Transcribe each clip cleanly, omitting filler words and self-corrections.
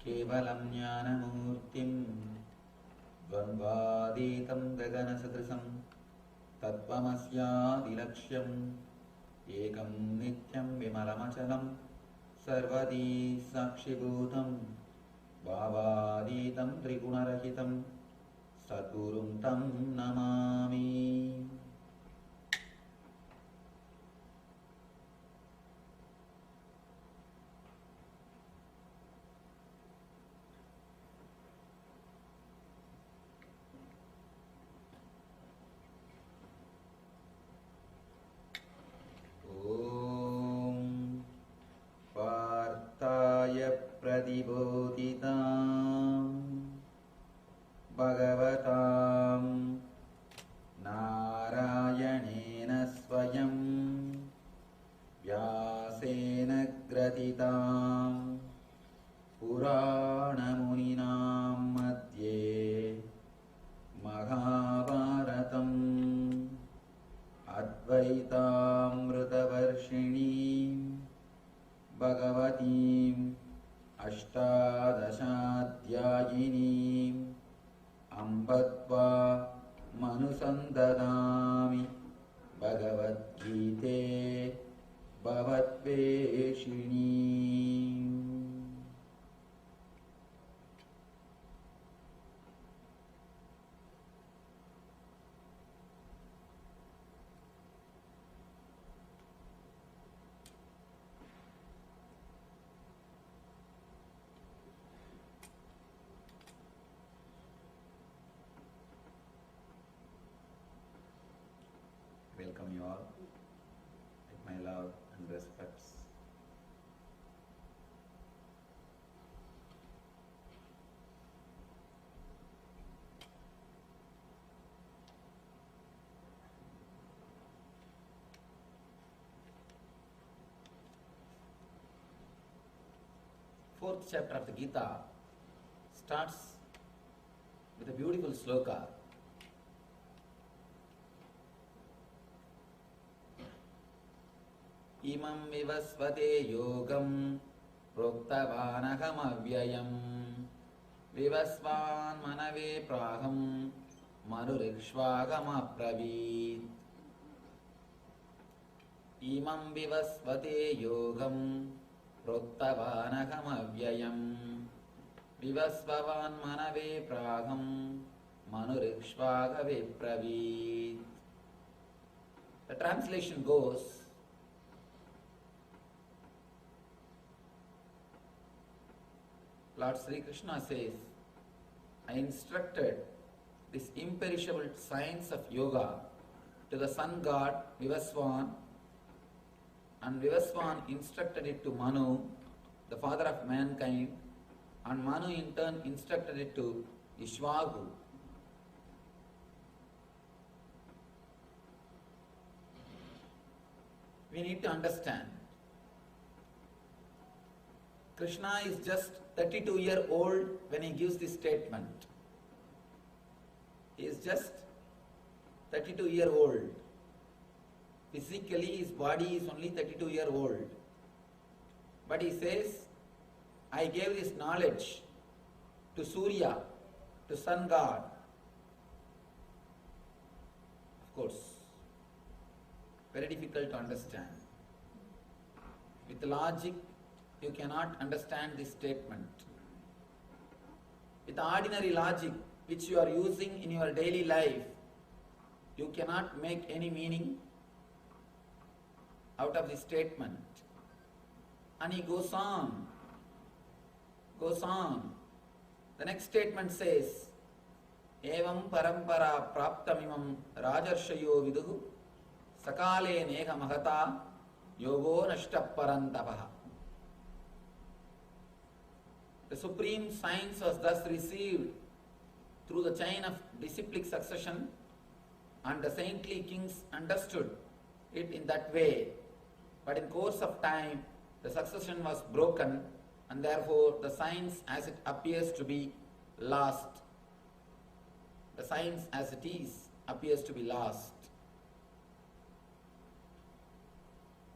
केवलं ज्ञानमूर्तिं द्वन्द्वातीतं गगनसदृशं तत्त्वमस्यादिलक्ष्यम् एकं नित्यं विमलमचलं सर्वदी साक्षिभूतं भावातीतं त्रिगुणरहितं सद्गुरुं तं नमामि. प्रतिबोधितां भगवतां नारायणेन स्वयं व्यासेन ग्रथितां पुराणमुनिनां मध्ये महाभारतम् अद्वैतामृतवर्षिणीं भगवतीम् अष्टादशाध्यायिनीम् अम्बत्वा मनुसन्ददामि भगवद्गीते भवद्वेषिणीम्. Welcome you all with my love and respects. Fourth chapter of the Gita starts with a beautiful sloka. Imam vivasvate yogam proktavanahamavyayam vivasvan manave praham manurikshvagamapravit. Imam vivasvate yogam proktavanahamavyayam vivasvan manave praham manurikshvagavipravit. The translation goes, Lord Sri Krishna says, I instructed this imperishable science of yoga to the sun god Vivasvan, and Vivasvan instructed it to Manu, the father of mankind, and Manu in turn instructed it to Ishvagu. We need to understand, Krishna is just 32-year-old when he gives this statement. He is just 32-year-old. Physically, his body is only 32-year-old. But he says, I gave this knowledge to Surya, to sun god. Of course, very difficult to understand. With logic, you cannot understand this statement. With ordinary logic, which you are using in your daily life, you cannot make any meaning out of this statement. And he goes on. The next statement says, Evam parampara praptamimam rajarshayo viduhu sakale neka mahata yogo nashtaparantapaha. The supreme science was thus received through the chain of disciplic succession, and the saintly kings understood it in that way. But in course of time, the succession was broken, and therefore the science as it appears to be lost. The science as it is appears to be lost.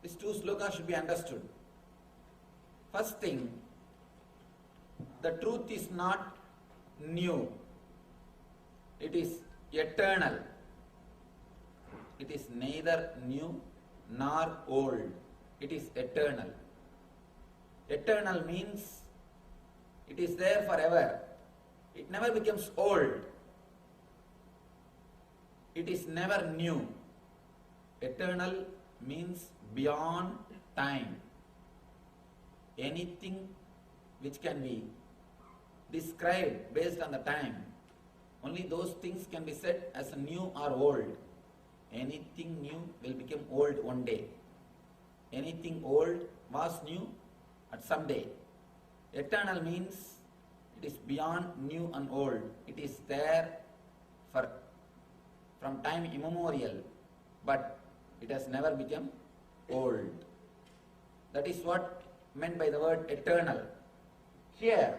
These two slokas should be understood. First thing, the truth is not new. It is eternal. It is neither new nor old. It is eternal. Eternal means it is there forever. It never becomes old. It is never new. Eternal means beyond time. Anything which can be described based on the time, only those things can be said as new or old. Anything new will become old one day. Anything old was new at some day. Eternal means it is beyond new and old. It is there from time immemorial, but it has never become old. That is what meant by the word eternal. Here,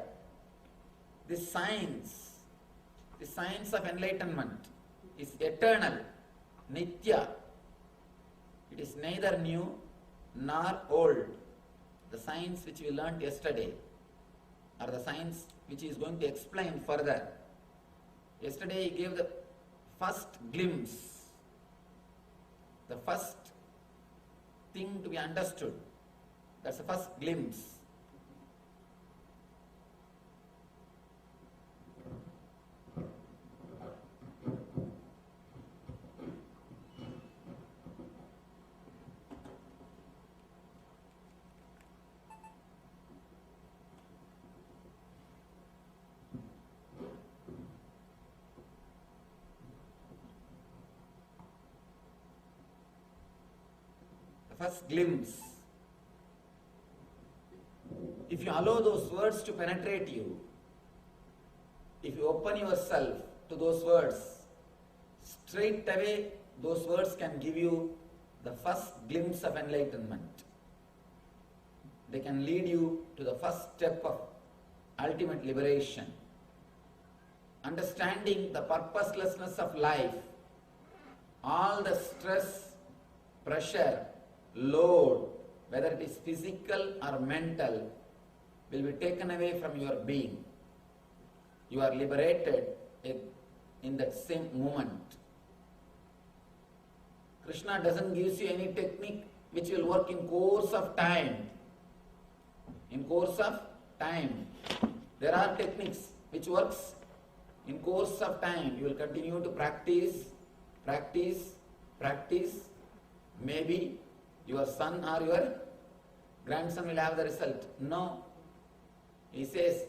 the science of enlightenment is eternal, Nitya. It is neither new nor old. The science which we learnt yesterday, or the science which he is going to explain further. Yesterday he gave the first glimpse, the first thing to be understood. That's the first glimpse. The first glimpse. If you allow those words to penetrate you, if you open yourself to those words, straight away those words can give you the first glimpse of enlightenment. They can lead you to the first step of ultimate liberation. Understanding the purposelessness of life, all the stress, pressure, load, whether it is physical or mental, will be taken away from your being. You are liberated in that same moment. Krishna doesn't give you any technique which will work in course of time. In course of time. There are techniques which works in course of time. You will continue to practice. Maybe your son or your grandson will have the result. No. He says,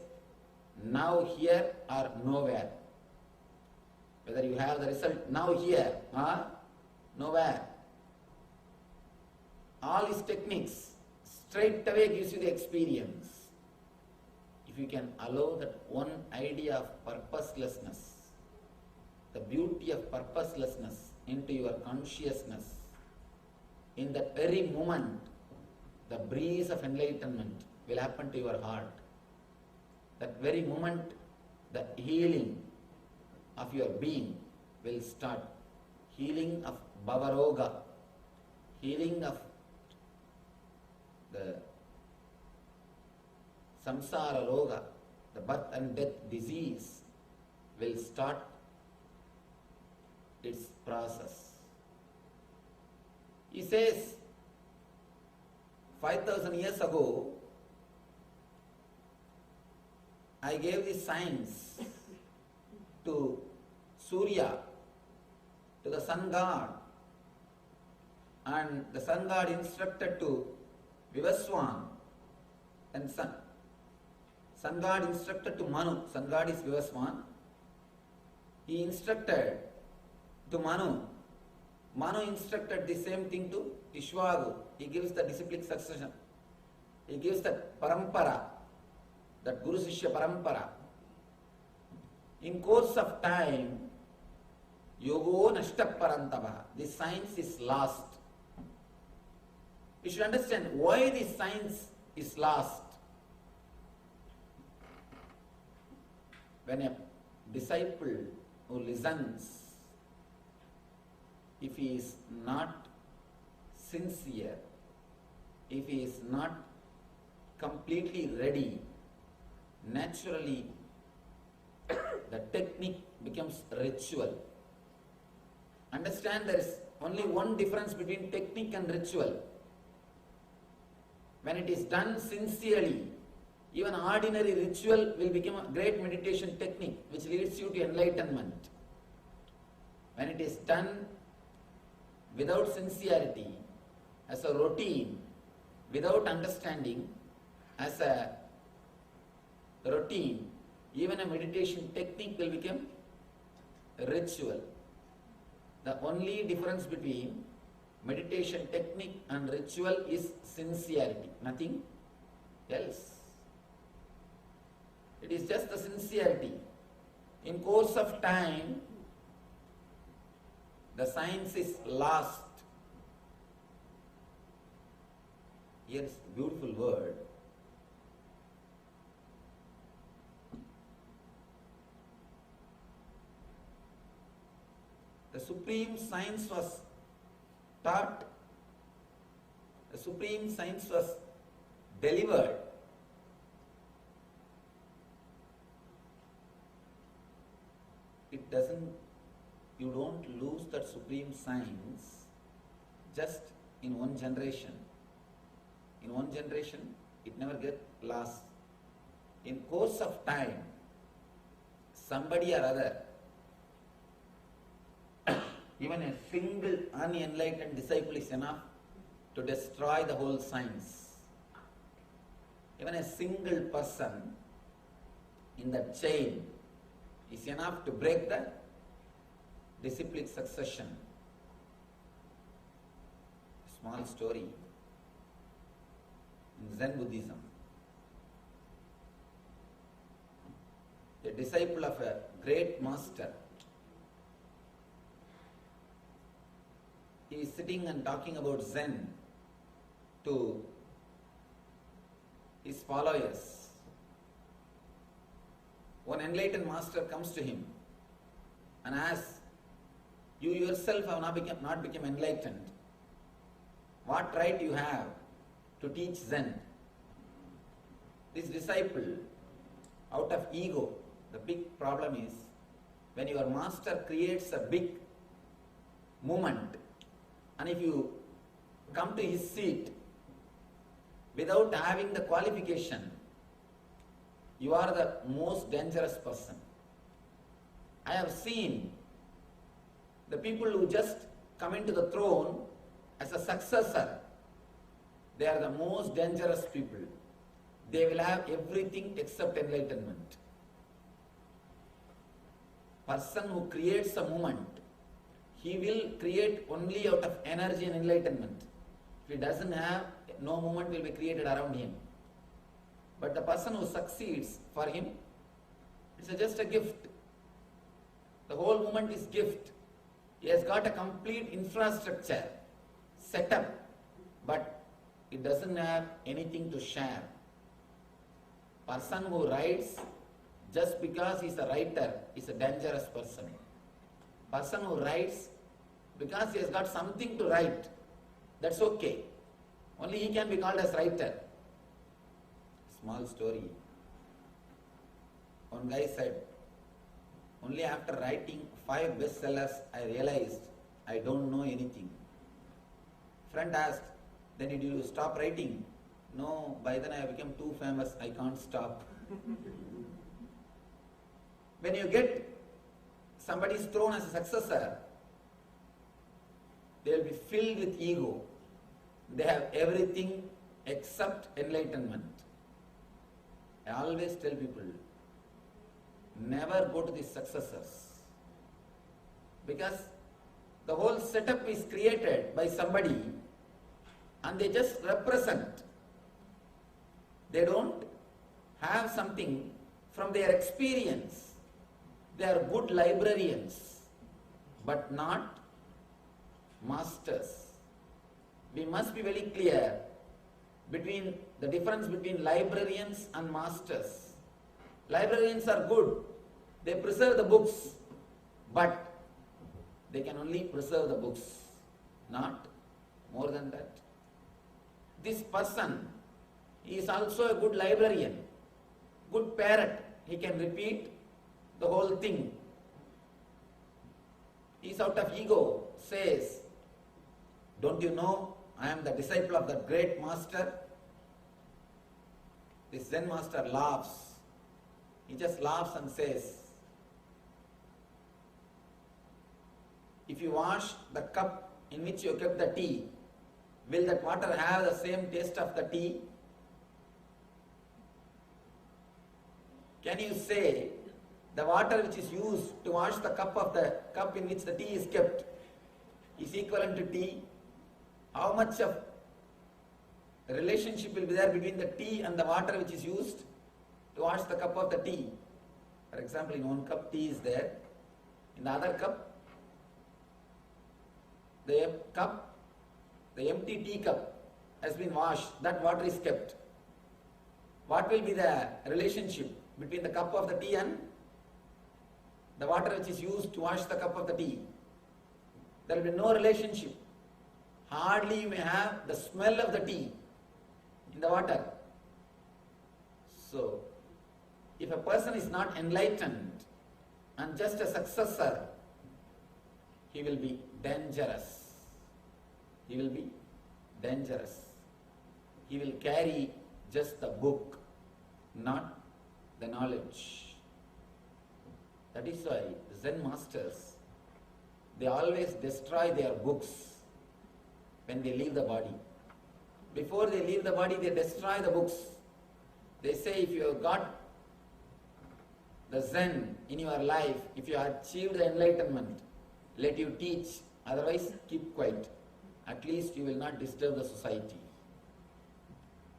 now here or nowhere. Whether you have the result now here or nowhere. All his techniques straight away gives you the experience. If you can allow that one idea of purposelessness, the beauty of purposelessness into your consciousness, in that very moment, the breeze of enlightenment will happen to your heart. That very moment, the healing of your being will start. Healing of Bhavaroga, healing of the samsara roga, the birth and death disease will start its process. He says, 5,000 years ago, I gave this science to Surya, to the sun god, and the sun god instructed to Vivaswan, and sun god instructed to Manu. Sun god is Vivaswan. He instructed to Manu. Manu instructed the same thing to Ishwagu. He gives the disciplic succession. He gives that parampara, that Guru Sishya parampara. In course of time, yogo nashta parantava. This science is lost. You should understand why this science is lost. When a disciple who listens, if he is not sincere, if he is not completely ready, naturally the technique becomes ritual. Understand, there is only one difference between technique and ritual. When it is done sincerely, even ordinary ritual will become a great meditation technique which leads you to enlightenment. When it is done without sincerity, as a routine, without understanding, as a routine, even a meditation technique will become a ritual. The only difference between meditation technique and ritual is sincerity, nothing else. It is just the sincerity. In course of time, the science is lost. Here is a beautiful word. The supreme science was taught, the supreme science was delivered. It doesn't, you don't lose that supreme science just in one generation. In one generation, it never gets lost. In course of time, somebody or other, even a single unenlightened disciple is enough to destroy the whole science. Even a single person in the chain is enough to break the disciplic succession. Small story. In Zen Buddhism, a disciple of a great master, he is sitting and talking about Zen to his followers. One enlightened master comes to him and asks, "You yourself have not become enlightened. What right you have to teach Zen?" This disciple, out of ego, the big problem is when your master creates a big movement, and if you come to his seat without having the qualification, you are the most dangerous person. I have seen the people who just come into the throne as a successor. They are the most dangerous people. They will have everything except enlightenment. Person who creates a movement, he will create only out of energy and enlightenment. If he doesn't have, no movement will be created around him. But the person who succeeds, for him, it's just a gift. The whole movement is gift. He has got a complete infrastructure set up, but it doesn't have anything to share. Person who writes just because he's a writer is a dangerous person. Person who writes because he has got something to write, that's okay. Only he can be called as writer. Small story. One guy said, "Only after writing 5 bestsellers, I realized I don't know anything." Friend asked, "Then did you stop writing?" "No, by then I have become too famous, I can't stop." When you get somebody's throne as a successor, they will be filled with ego. They have everything except enlightenment. I always tell people, never go to the successors, because the whole setup is created by somebody and they just represent. They don't have something from their experience. They are good librarians, but not masters. We must be very clear between the difference between librarians and masters. Librarians are good. They preserve the books, but they can only preserve the books, not more than that. This person is also a good librarian, good parrot. He can repeat the whole thing. He's out of ego, says, don't you know I am the disciple of that great master? This Zen master laughs. He just laughs and says, if you wash the cup in which you kept the tea, will that water have the same taste of the tea? Can you say the water which is used to wash the cup in which the tea is kept is equivalent to tea? How much of relationship will be there between the tea and the water which is used to wash the cup of the tea? For example, in one cup tea is there, in the other cup, the empty tea cup has been washed, that water is kept. What will be the relationship between the cup of the tea and the water which is used to wash the cup of the tea? There will be no relationship. Hardly you may have the smell of the tea in the water. So, if a person is not enlightened and just a successor, he will be dangerous. He will be dangerous. He will carry just the book, not the knowledge. That is why the Zen masters, they always destroy their books when they leave the body. Before they leave the body, they destroy the books. They say, if you have got the Zen in your life, if you have achieved the enlightenment, let you teach, otherwise keep quiet. At least you will not disturb the society.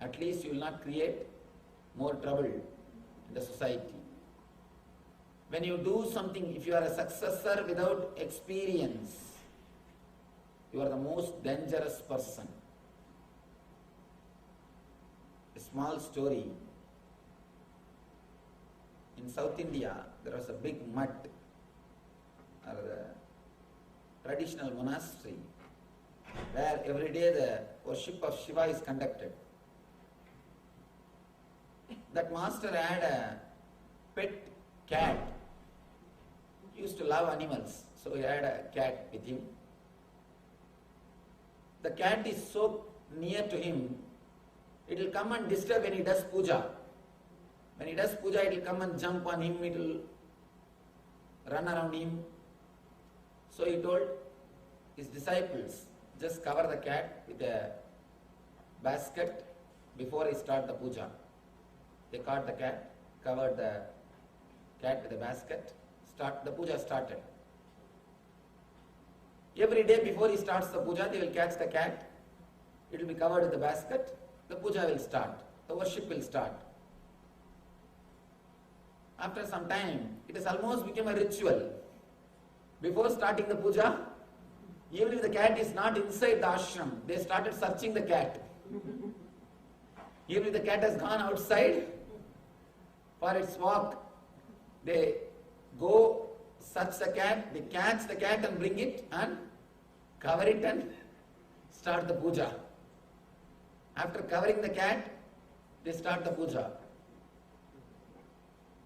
At least you will not create more trouble in the society. When you do something, if you are a successor without experience, you are the most dangerous person. A small story. In South India, there was a big mutt, or a traditional monastery, where every day the worship of Shiva is conducted. That master had a pet cat. He used to love animals, so he had a cat with him. The cat is so near to him, it will come and disturb when he does puja. When he does puja, it will come and jump on him, it will run around him. So he told his disciples, just cover the cat with a basket before he start the puja. They caught the cat, covered the cat with a basket, the puja started. Every day before he starts the puja, they will catch the cat, it will be covered with the basket, the puja will start, the worship will start. After some time, it has almost become a ritual. Before starting the puja, even if the cat is not inside the ashram, they started searching the cat. Even if the cat has gone outside for its walk, they go search the cat, they catch the cat and bring it and cover it and start the puja. After covering the cat, they start the puja.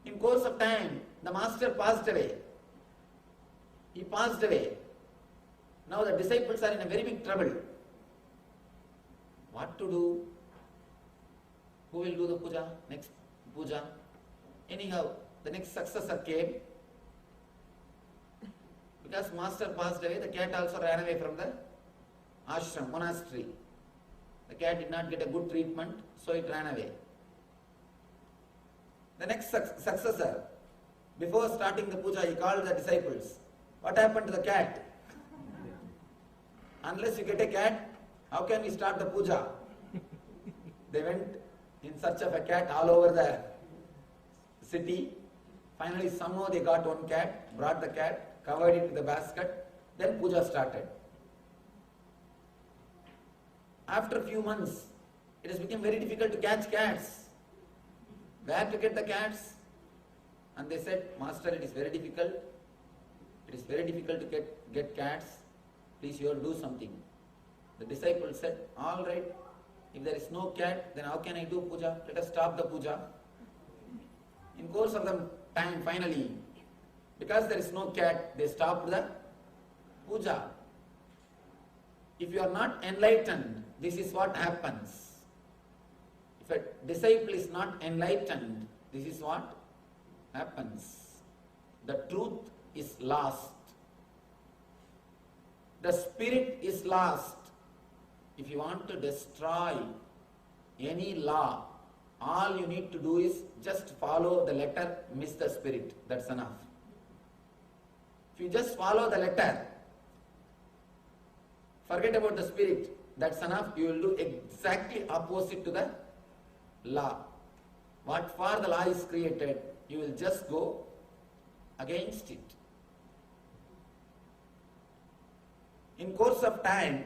In course of time, the master passed away. He passed away. Now the disciples are in a very big trouble. What to do? Who will do the puja? Next puja. Anyhow, the next successor came. Because master passed away, the cat also ran away from the ashram, monastery. The cat did not get a good treatment, so it ran away. The next successor, before starting the puja, he called the disciples. What happened to the cat? Unless you get a cat, how can we start the puja? They went in search of a cat all over the city. Finally, somehow they got one cat, brought the cat, covered it with the basket, then puja started. After a few months, it has become very difficult to catch cats. Where to get the cats? And they said, Master, it is very difficult. It is very difficult to get cats. Please, you will do something. The disciple said, all right, if there is no cat, then how can I do puja? Let us stop the puja. In course of the time, finally, because there is no cat, they stopped the puja. If you are not enlightened, this is what happens. If a disciple is not enlightened, this is what happens. The truth is lost. The spirit is lost. If you want to destroy any law, all you need to do is just follow the letter, miss the spirit. That's enough. If you just follow the letter, forget about the spirit, that's enough. You will do exactly opposite to the law. What for the law is created, you will just go against it. In course of time,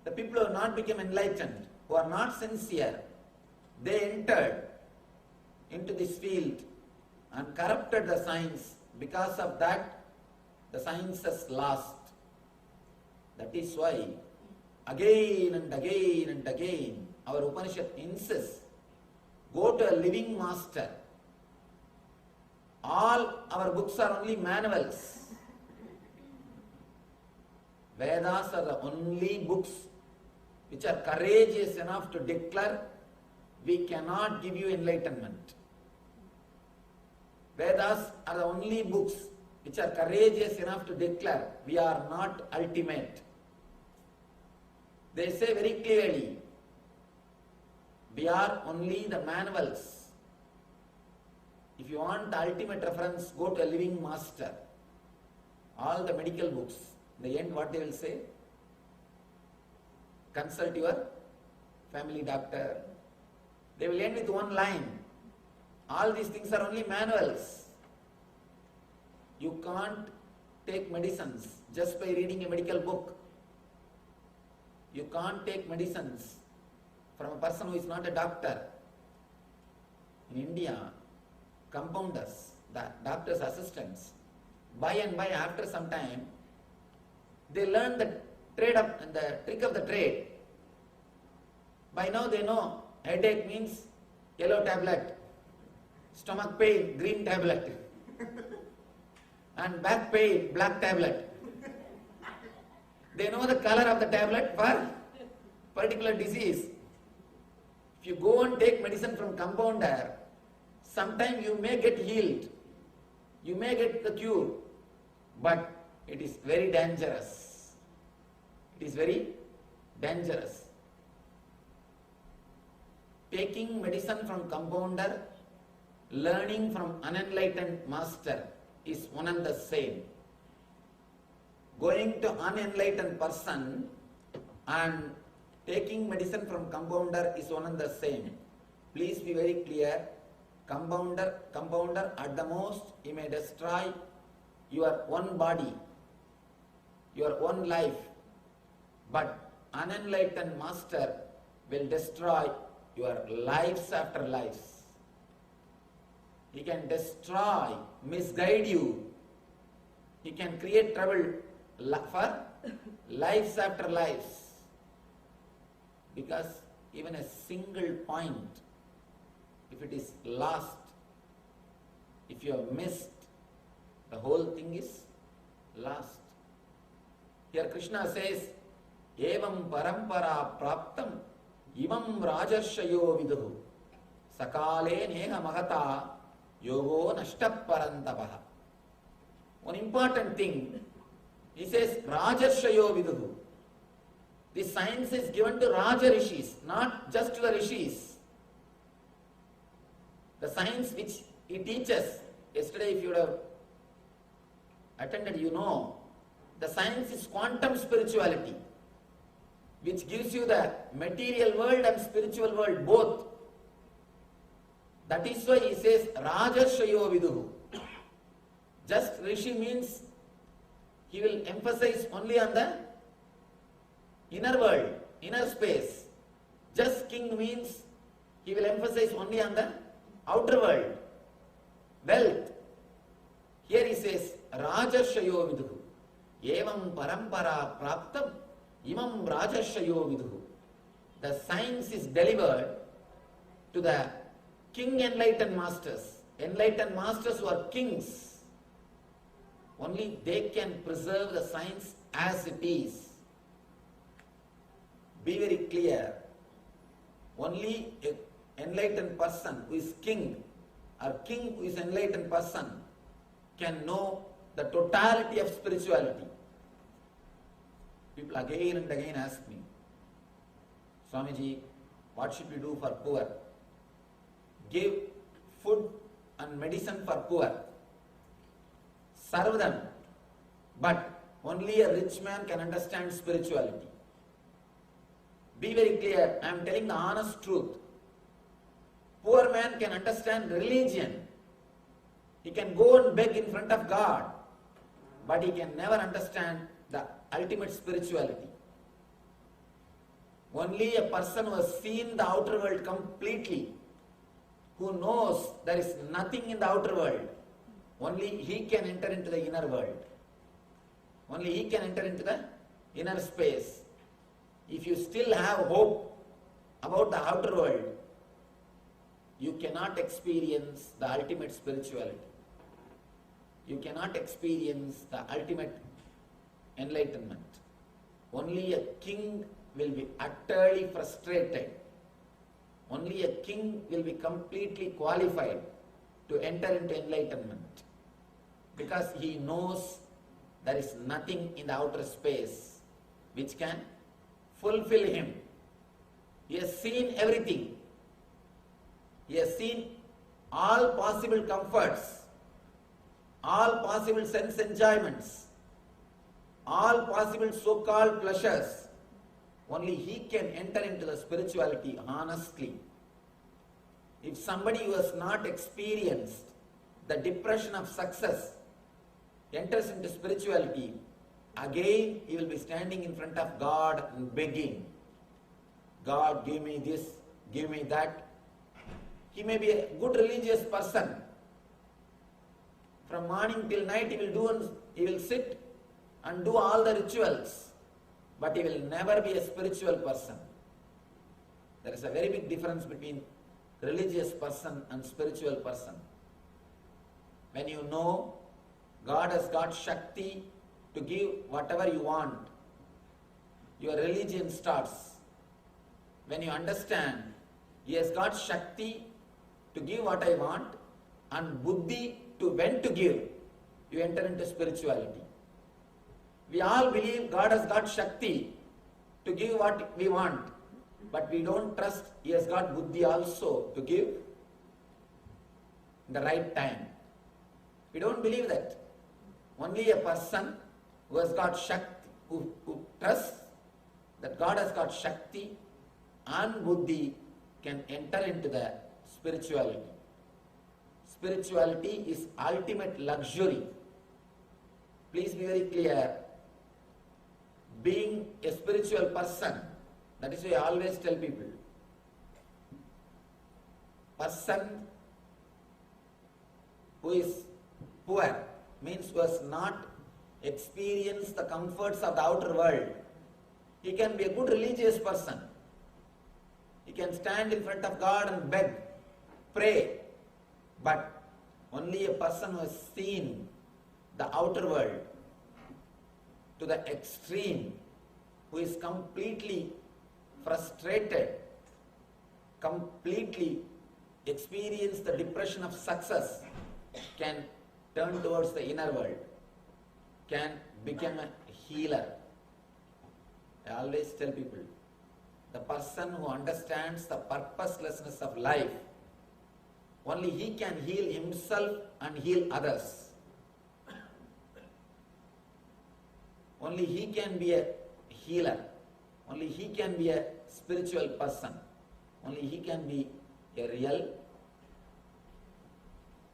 the people who have not become enlightened, who are not sincere, they entered into this field and corrupted the science. Because of that, the science has lost. That is why again and again and again our Upanishad insists, go to a living master. All our books are only manuals. Vedas are the only books which are courageous enough to declare, we cannot give you enlightenment. Vedas are the only books which are courageous enough to declare, we are not ultimate. They say very clearly, we are only the manuals. If you want the ultimate reference, go to a living master. All the medical books, in the end what they will say? Consult your family doctor. They will end with one line. All these things are only manuals. You can't take medicines just by reading a medical book. You can't take medicines from a person who is not a doctor. In India, compounders, the doctor's assistants, by and by after some time, they learn the trick of the trade. By now they know headache means yellow tablet, stomach pain, green tablet, and back pain, black tablet. They know the color of the tablet for particular disease. If you go and take medicine from compounder, sometime you may get healed, you may get the cure, but it is very dangerous. It is very dangerous. Taking medicine from compounder, learning from unenlightened master is one and the same. Going to unenlightened person and taking medicine from compounder is one and the same. Please be very clear. Compounder at the most, he may destroy your one body, your one life, but unenlightened master will destroy your lives after lives. He can destroy, misguide you. He can create trouble for lives after lives. Because even a single point, if it is lost, if you have missed, the whole thing is lost. Here Krishna says, Evam parampara praptam imam rajarshayo viduhu sakale neha mahata yogo nashtaparantapaha. One important thing, he says rajarshayo viduhu. This science is given to Raja Rishis, not just to the Rishis. The science which he teaches, yesterday if you would have attended, you know, the science is quantum spirituality, which gives you the material world and spiritual world both. That is why he says Rajarshayo Viduhu. Just Rishi means he will emphasize only on the inner world, inner space. Just king means he will emphasize only on the outer world, wealth. Here he says Rajarshayo Viduhu. Evam parampara praptam imam Rajarshayo Viduhu. The science is delivered to the king enlightened masters who are kings, only they can preserve the science as it is. Be very clear. Only an enlightened person who is king, or king who is enlightened person, can know the totality of spirituality. People again and again ask me, Swamiji, what should we do for poor? Give food and medicine for poor. Serve them. But only a rich man can understand spirituality. Be very clear, I am telling the honest truth. Poor man can understand religion. He can go and beg in front of God, but he can never understand the ultimate spirituality. Only a person who has seen the outer world completely, who knows there is nothing in the outer world, only he can enter into the inner world. Only he can enter into the inner space. If you still have hope about the outer world, you cannot experience the ultimate spirituality. You cannot experience the ultimate enlightenment. Only a king will be utterly frustrated. Only a king will be completely qualified to enter into enlightenment, because he knows there is nothing in the outer space which can fulfill him. He has seen everything. He has seen all possible comforts, all possible sense enjoyments, all possible so-called pleasures. Only he can enter into the spirituality honestly. If somebody who has not experienced the depression of success enters into spirituality, again he will be standing in front of God and begging, God, give me this, give me that. He may be a good religious person. From morning till night he will sit and do all the rituals, but he will never be a spiritual person. There is a very big difference between religious person and spiritual person. When you know God has got Shakti to give whatever you want, your religion starts. When you understand He has got Shakti to give what I want and Buddhi to when to give, you enter into spirituality. We all believe God has got Shakti to give what we want, but we don't trust He has got Buddhi also to give in the right time. We don't believe that. Only a person who has got Shakti, who trusts that God has got Shakti and Buddhi, can enter into the spirituality. Spirituality is ultimate luxury. Please be very clear. Being a spiritual person, that is why I always tell people, person who is poor means who has not experienced the comforts of the outer world. He can be a good religious person. He can stand in front of God and beg, pray, but only a person who has seen the outer world to the extreme, who is completely frustrated, completely experienced the depression of success, can turn towards the inner world, can become a healer. I always tell people, the person who understands the purposelessness of life, only he can heal himself and heal others. Only he can be a healer. Only he can be a spiritual person. Only he can be a real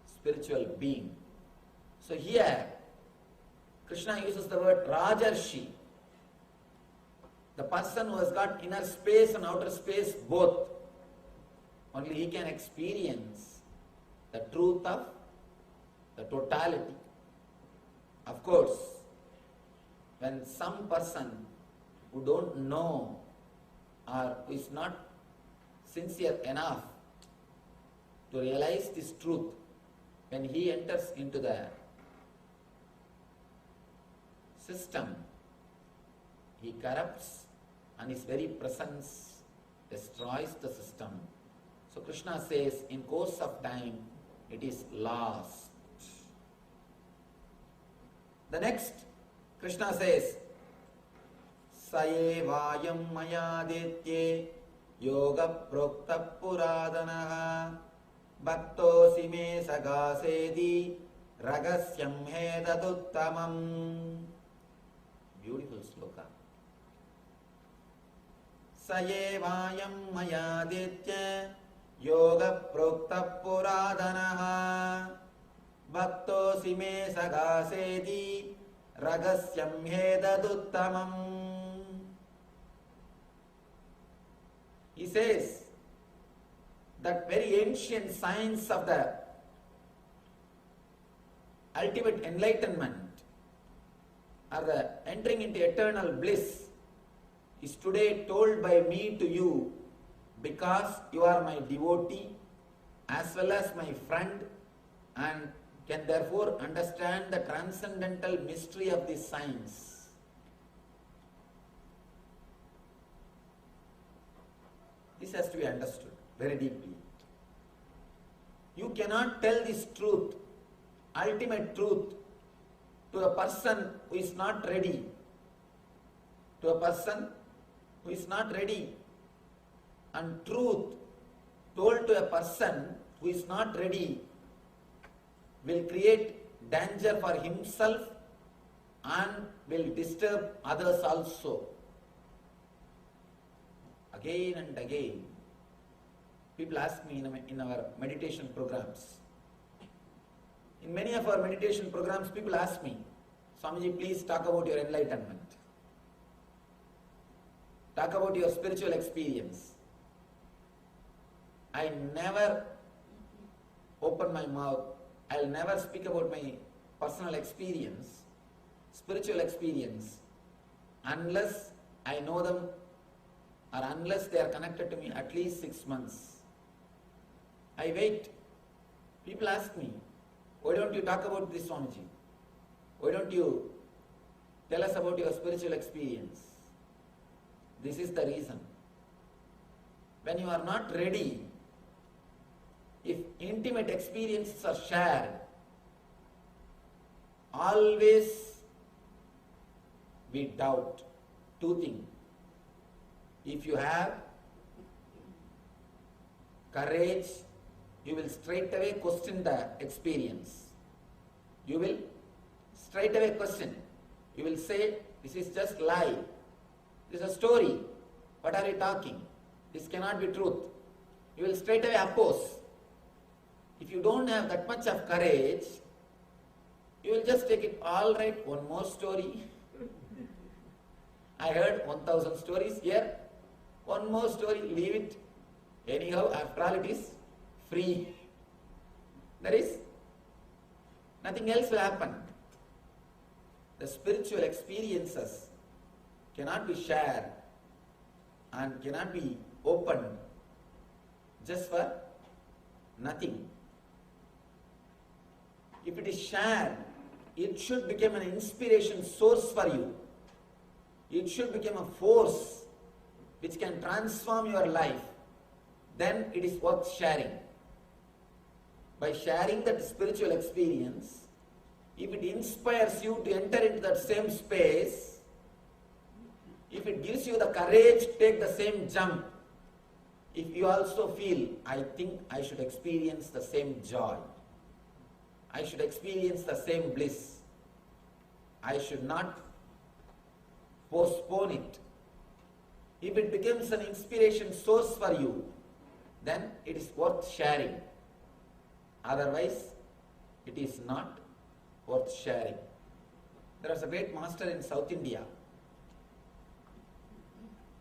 spiritual being. So here, Krishna uses the word Rajarshi. The person who has got inner space and outer space both. Only he can experience the truth of the totality. Of course, when some person who don't know or who is not sincere enough to realize this truth, when he enters into the system, he corrupts and his very presence destroys the system. So Krishna says, in course of time, it is lost. The next, Krishna says, Sayevayam mayaditye yoga prokta puradanaha bhaktosi me sagasedi ragasyam hedaduttamam. Beautiful sloka. Sayevayam mayaditya yoga prokta puradanaha bhaktosi me sagasedi ragasyam hedaduttamam. He says that very ancient science of the ultimate enlightenment or the entering into eternal bliss is today told by me to you because you are my devotee as well as my friend and can therefore understand the transcendental mystery of this science. This has to be understood very deeply. You cannot tell this truth, ultimate truth, to a person who is not ready. To a person who is not ready. And truth told to a person who is not ready will create danger for himself and will disturb others also. Again and again, people ask me in our meditation programs. In many of our meditation programs, people ask me, Swamiji, please talk about your enlightenment. Talk about your spiritual experience. I never open my mouth. I'll never speak about my personal experience, spiritual experience, unless I know them or unless they are connected to me at least 6 months. I wait. People ask me, why don't you talk about this, Swamiji? Why don't you tell us about your spiritual experience? This is the reason. When you are not ready, if intimate experiences are shared, always we doubt two things. If you have courage, you will straight away question the experience. You will straight away question. You will say, this is just lie. This is a story. What are you talking? This cannot be truth. You will straight away oppose. If you don't have that much of courage, you will just take it, all right, one more story. I heard 1,000 stories here. One more story, leave it. Anyhow, after all, it is free. There is nothing else will happen. The spiritual experiences cannot be shared and cannot be opened just for nothing. If it is shared, it should become an inspiration source for you. It should become a force which can transform your life. Then it is worth sharing. By sharing that spiritual experience, if it inspires you to enter into that same space, if it gives you the courage to take the same jump, if you also feel, I think I should experience the same joy, I should experience the same bliss, I should not postpone it. If it becomes an inspiration source for you, then it is worth sharing. Otherwise, it is not worth sharing. There was a great master in South India.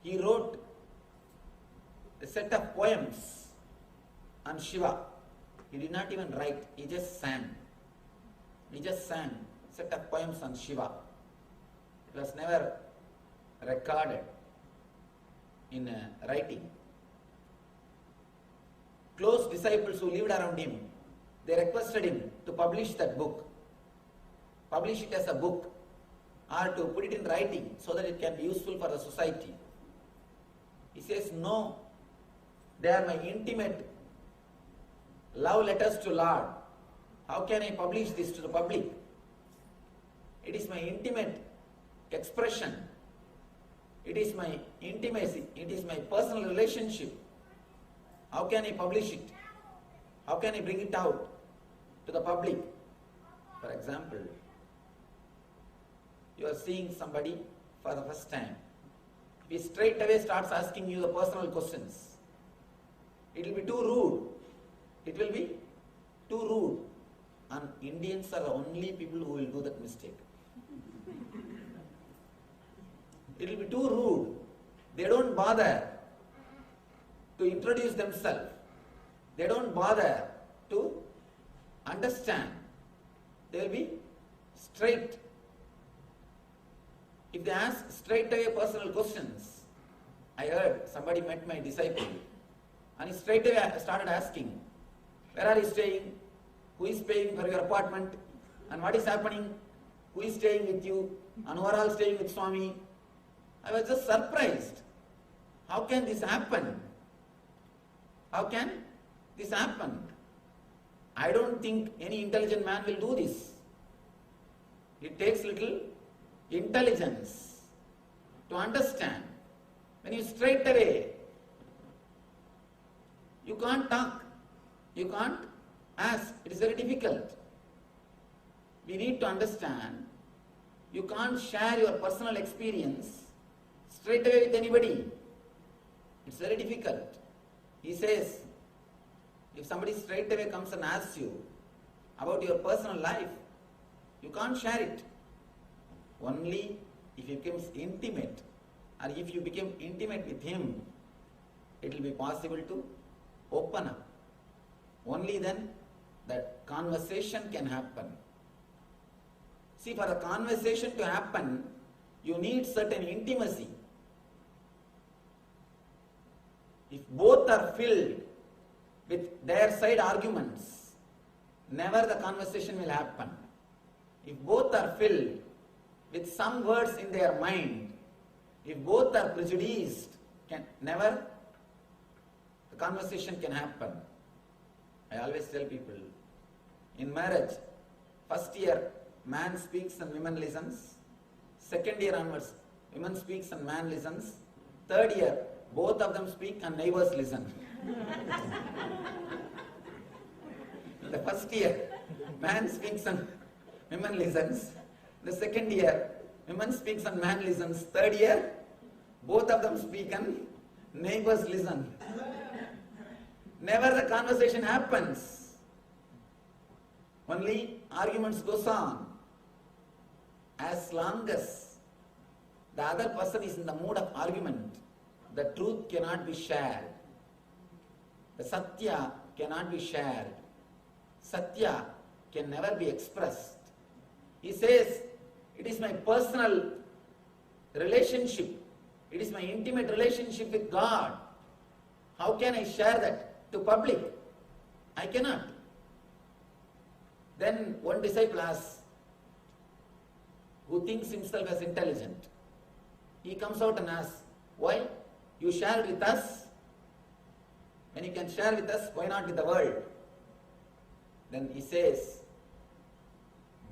He wrote a set of poems on Shiva. He did not even write, he just sang. He just sang a set of poems on Shiva. It was never recorded in writing. close disciples who lived around him, they requested him to publish that book. Publish it as a book or to put it in writing so that it can be useful for the society. He says, no, they are my intimate love letters to Lord. How can I publish this to the public? It is my intimate expression. It is my intimacy. It is my personal relationship. How can I publish it? How can I bring it out to the public? For example, you are seeing somebody for the first time. He straight away starts asking you the personal questions. It will be too rude. It will be too rude. And Indians are the only people who will do that mistake. It will be too rude. They don't bother to introduce themselves. They don't bother to understand. They will be straight. If they ask straight away personal questions, I heard somebody met my disciple and he straight away started asking, where are you staying? Who is paying for your apartment? And what is happening? Who is staying with you? And who are all staying with Swami? I was just surprised. How can this happen? How can this happen? I don't think any intelligent man will do this. It takes little intelligence to understand. When you straight away, you can't talk, you can't ask, it is very difficult. We need to understand, you can't share your personal experience straight away with anybody. It's very difficult. He says, if somebody straight away comes and asks you about your personal life, you can't share it. Only if he becomes intimate, or if you become intimate with him, it will be possible to open up. Only then that conversation can happen. See, for a conversation to happen, you need certain intimacy. If both are filled with their side arguments, never the conversation will happen. If both are filled with some words in their mind, if both are prejudiced, never the conversation can happen. I always tell people, in marriage, first year, man speaks and women listens. Second year onwards, women speaks and man listens. Third year, both of them speak and neighbors listen. In the first year, man speaks and women listens. The second year, women speaks and man listens. Third year, both of them speak and neighbors listen. Never the conversation happens. Only arguments goes on. As long as the other person is in the mood of argument, the truth cannot be shared. The satya cannot be shared. Satya can never be expressed. He says, it is my personal relationship. It is my intimate relationship with God. How can I share that to public? I cannot. Then one disciple asks, who thinks himself as intelligent, he comes out and asks, why? You share with us? When you can share with us, why not with the world? Then he says,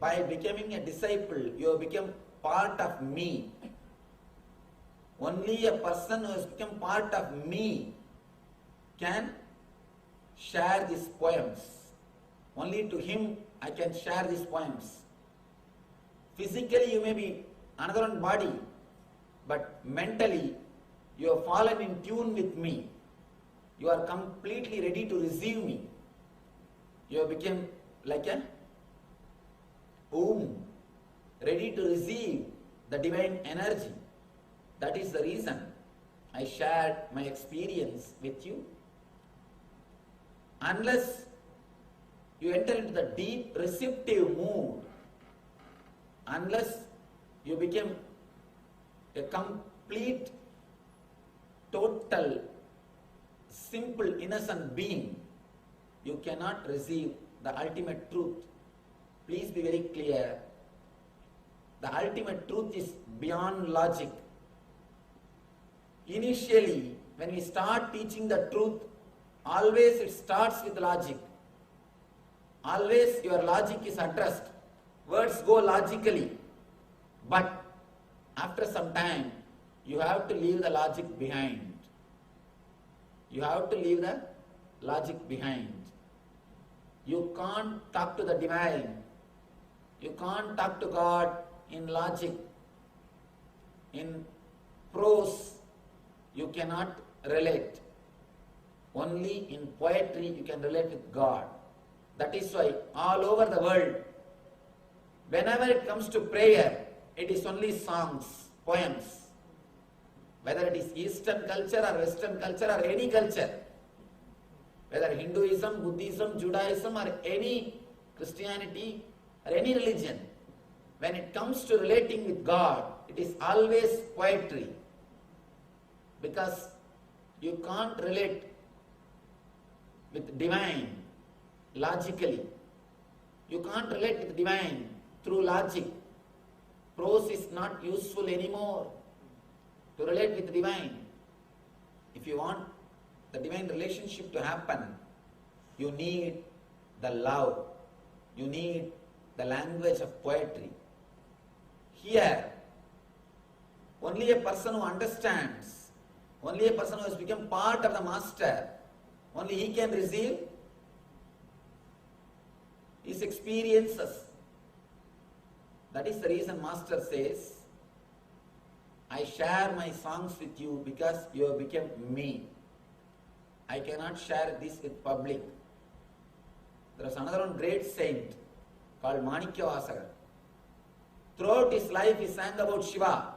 by becoming a disciple, you have become part of me. Only a person who has become part of me can share these poems. Only to him I can share these poems. Physically you may be another one body, but mentally you have fallen in tune with me. You are completely ready to receive me. You have become like a womb, ready to receive the divine energy. That is the reason I shared my experience with you. Unless you enter into the deep receptive mood, unless you become a complete, total, simple, innocent being, you cannot receive the ultimate truth. Please be very clear. The ultimate truth is beyond logic. Initially, when we start teaching the truth, always it starts with logic. Always your logic is addressed. Words go logically. But after some time, you have to leave the logic behind. You have to leave the logic behind. You can't talk to the divine. You can't talk to God in logic. In prose, you cannot relate. Only in poetry you can relate with God. That is why all over the world, whenever it comes to prayer, it is only songs, poems. Whether it is Eastern culture or Western culture or any culture, whether Hinduism, Buddhism, Judaism or any Christianity or any religion, when it comes to relating with God, it is always poetry. Because you can't relate with divine logically. You can't relate with divine through logic. Prose is not useful anymore to relate with divine. If you want the divine relationship to happen, you need the love. You need the language of poetry. Here, only a person who understands, only a person who has become part of the master, only he can receive his experiences. That is the reason Master says, I share my songs with you because you have become me. I cannot share this with public. There was another one great saint called Manikyavasaka. Throughout his life he sang about Shiva,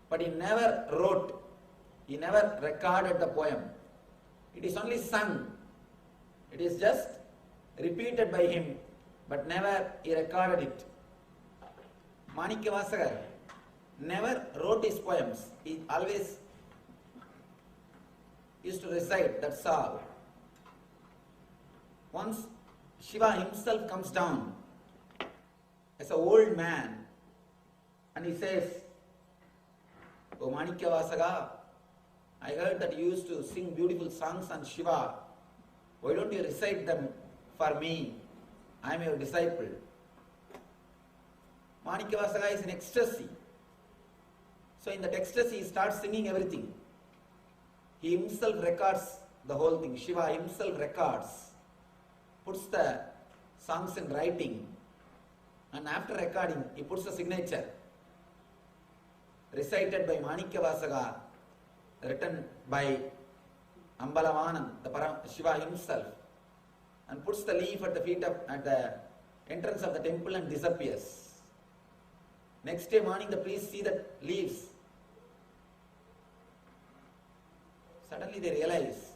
but he never wrote, he never recorded the poem. It is only sung. It is just repeated by him, but never he recorded it. Manikyavasaka never wrote his poems. He always used to recite, that's all. Once Shiva himself comes down as an old man and he says, "Oh Manikyavasaka, I heard that you used to sing beautiful songs on Shiva. Why don't you recite them for me? I am your disciple." Manikyavasaka is in ecstasy. So in that ecstasy he starts singing everything. He himself records the whole thing. Shiva himself records, puts the songs in writing, and after recording he puts a signature. Recited by Manikyavasaka, written by Ambalavanam, the Shiva himself, and puts the leaf at the feet of, at the entrance of the temple and disappears. Next day morning the priests see the leaves. Suddenly they realize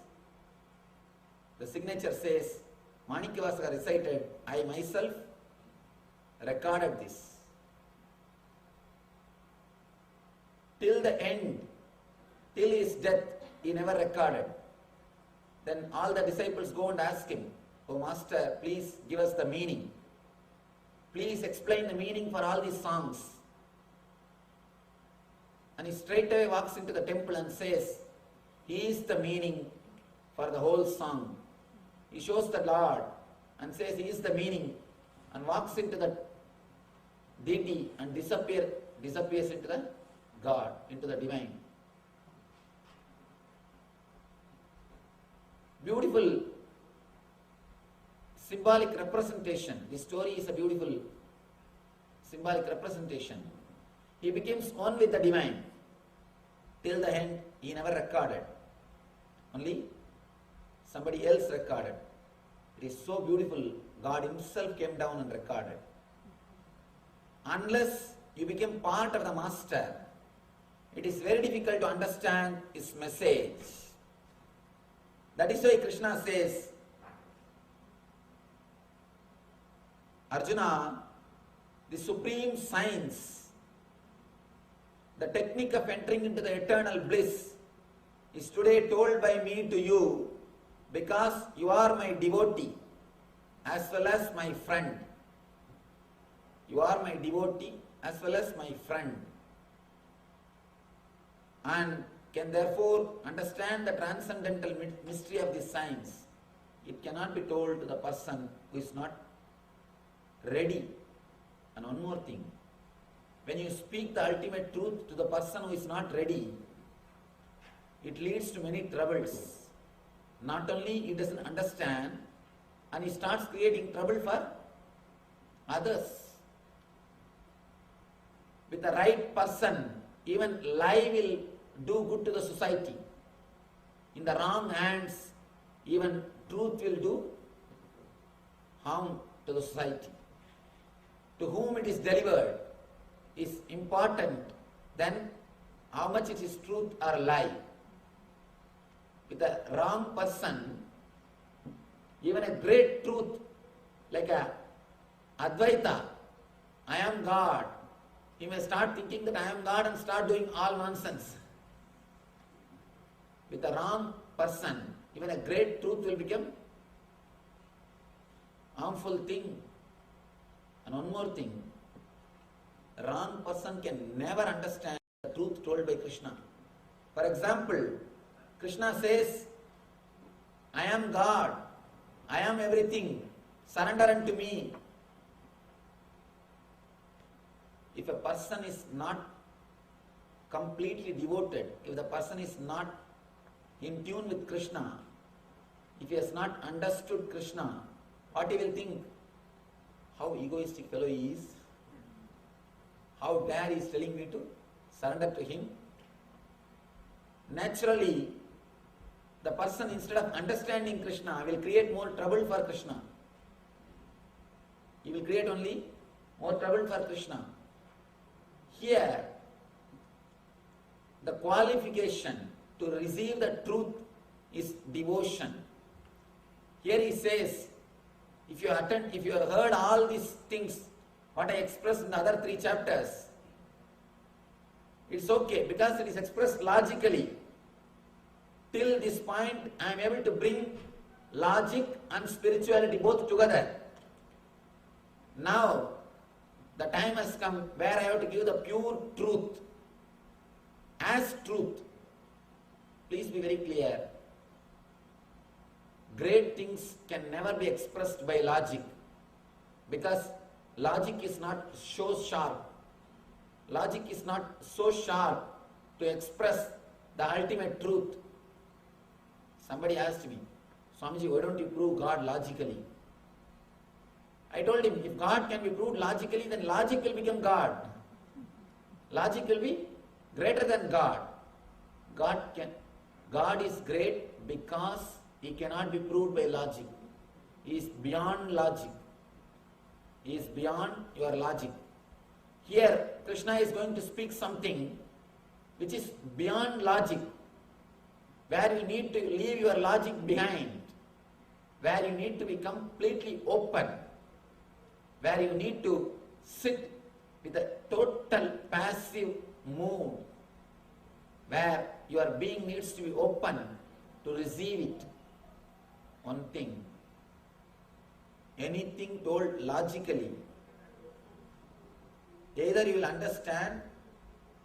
the signature says, Manikyavasaka recited, I myself recorded this. Till the end, till his death, he never recorded. Then all the disciples go and ask him, "Oh Master, please give us the meaning. Please explain the meaning for all these songs." And he straightaway walks into the temple and says, he is the meaning for the whole song. He shows the Lord and says he is the meaning, and walks into the deity and disappears into the God, into the divine. Beautiful symbolic representation. This story is a beautiful symbolic representation. He becomes one with the divine. Till the end, he never recorded. Only somebody else recorded. It is so beautiful. God himself came down and recorded. Unless you become part of the master, it is very difficult to understand his message. That is why Krishna says, Arjuna, the supreme science, the technique of entering into the eternal bliss is today told by me to you because you are my devotee as well as my friend. You are my devotee as well as my friend, and can therefore understand the transcendental mystery of this science. It cannot be told to the person who is not ready. And one more thing, when you speak the ultimate truth to the person who is not ready, it leads to many troubles. Not only he doesn't understand, and he starts creating trouble for others. With the right person, even lie will do good to the society. In the wrong hands, even truth will do harm to the society. To whom it is delivered is important than how much it is truth or lie. With the wrong person, even a great truth like a Advaita, I am God, he may start thinking that I am God and start doing all nonsense. With the wrong person, even a great truth will become harmful thing. And one more thing, a wrong person can never understand the truth told by Krishna. For example, Krishna says, I am God, I am everything, surrender unto me. If a person is not completely devoted, if the person is not in tune with Krishna, if he has not understood Krishna, what he will think? How egoistic fellow he is. How dare he is telling me to surrender to him. Naturally, the person, instead of understanding Krishna, will create more trouble for Krishna. He will create only more trouble for Krishna. Here, the qualification to receive the truth is devotion. Here he says, if you have heard all these things, what I expressed in the other 3 chapters, it's okay because it is expressed logically. Till this point, I am able to bring logic and spirituality both together. Now, the time has come where I have to give the pure truth as truth. Please be very clear. Great things can never be expressed by logic, because logic is not so sharp. Logic is not so sharp to express the ultimate truth. Somebody asked me, Swamiji, why don't you prove God logically? I told him, if God can be proved logically, then logic will become God. Logic will be greater than God. God is great because he cannot be proved by logic. He is beyond logic. He is beyond your logic. Here, Krishna is going to speak something which is beyond logic, where you need to leave your logic behind, where you need to be completely open, where you need to sit with a total passive mood, where your being needs to be open to receive it. One thing, anything told logically, either you will understand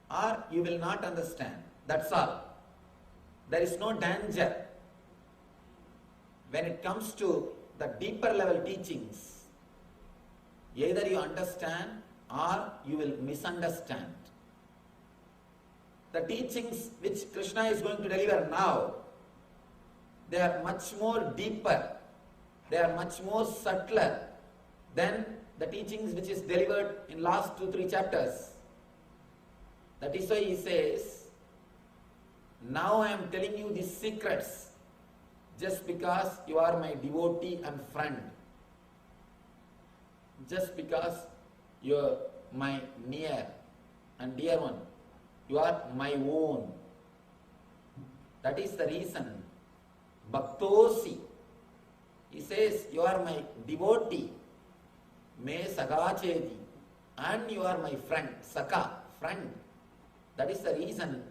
or you will not understand. That's all. There is no danger. When it comes to the deeper level teachings, either you understand or you will misunderstand. The teachings which Krishna is going to deliver now, they are much more deeper, they are much more subtler than the teachings which is delivered in last 2-3 chapters. That is why he says, now I am telling you these secrets just because you are my devotee and friend. Just because you are my near and dear one. You are my own. That is the reason. Bhaktosi. He says, you are my devotee. Me sagachedi. And you are my friend. Saka, friend. That is the reason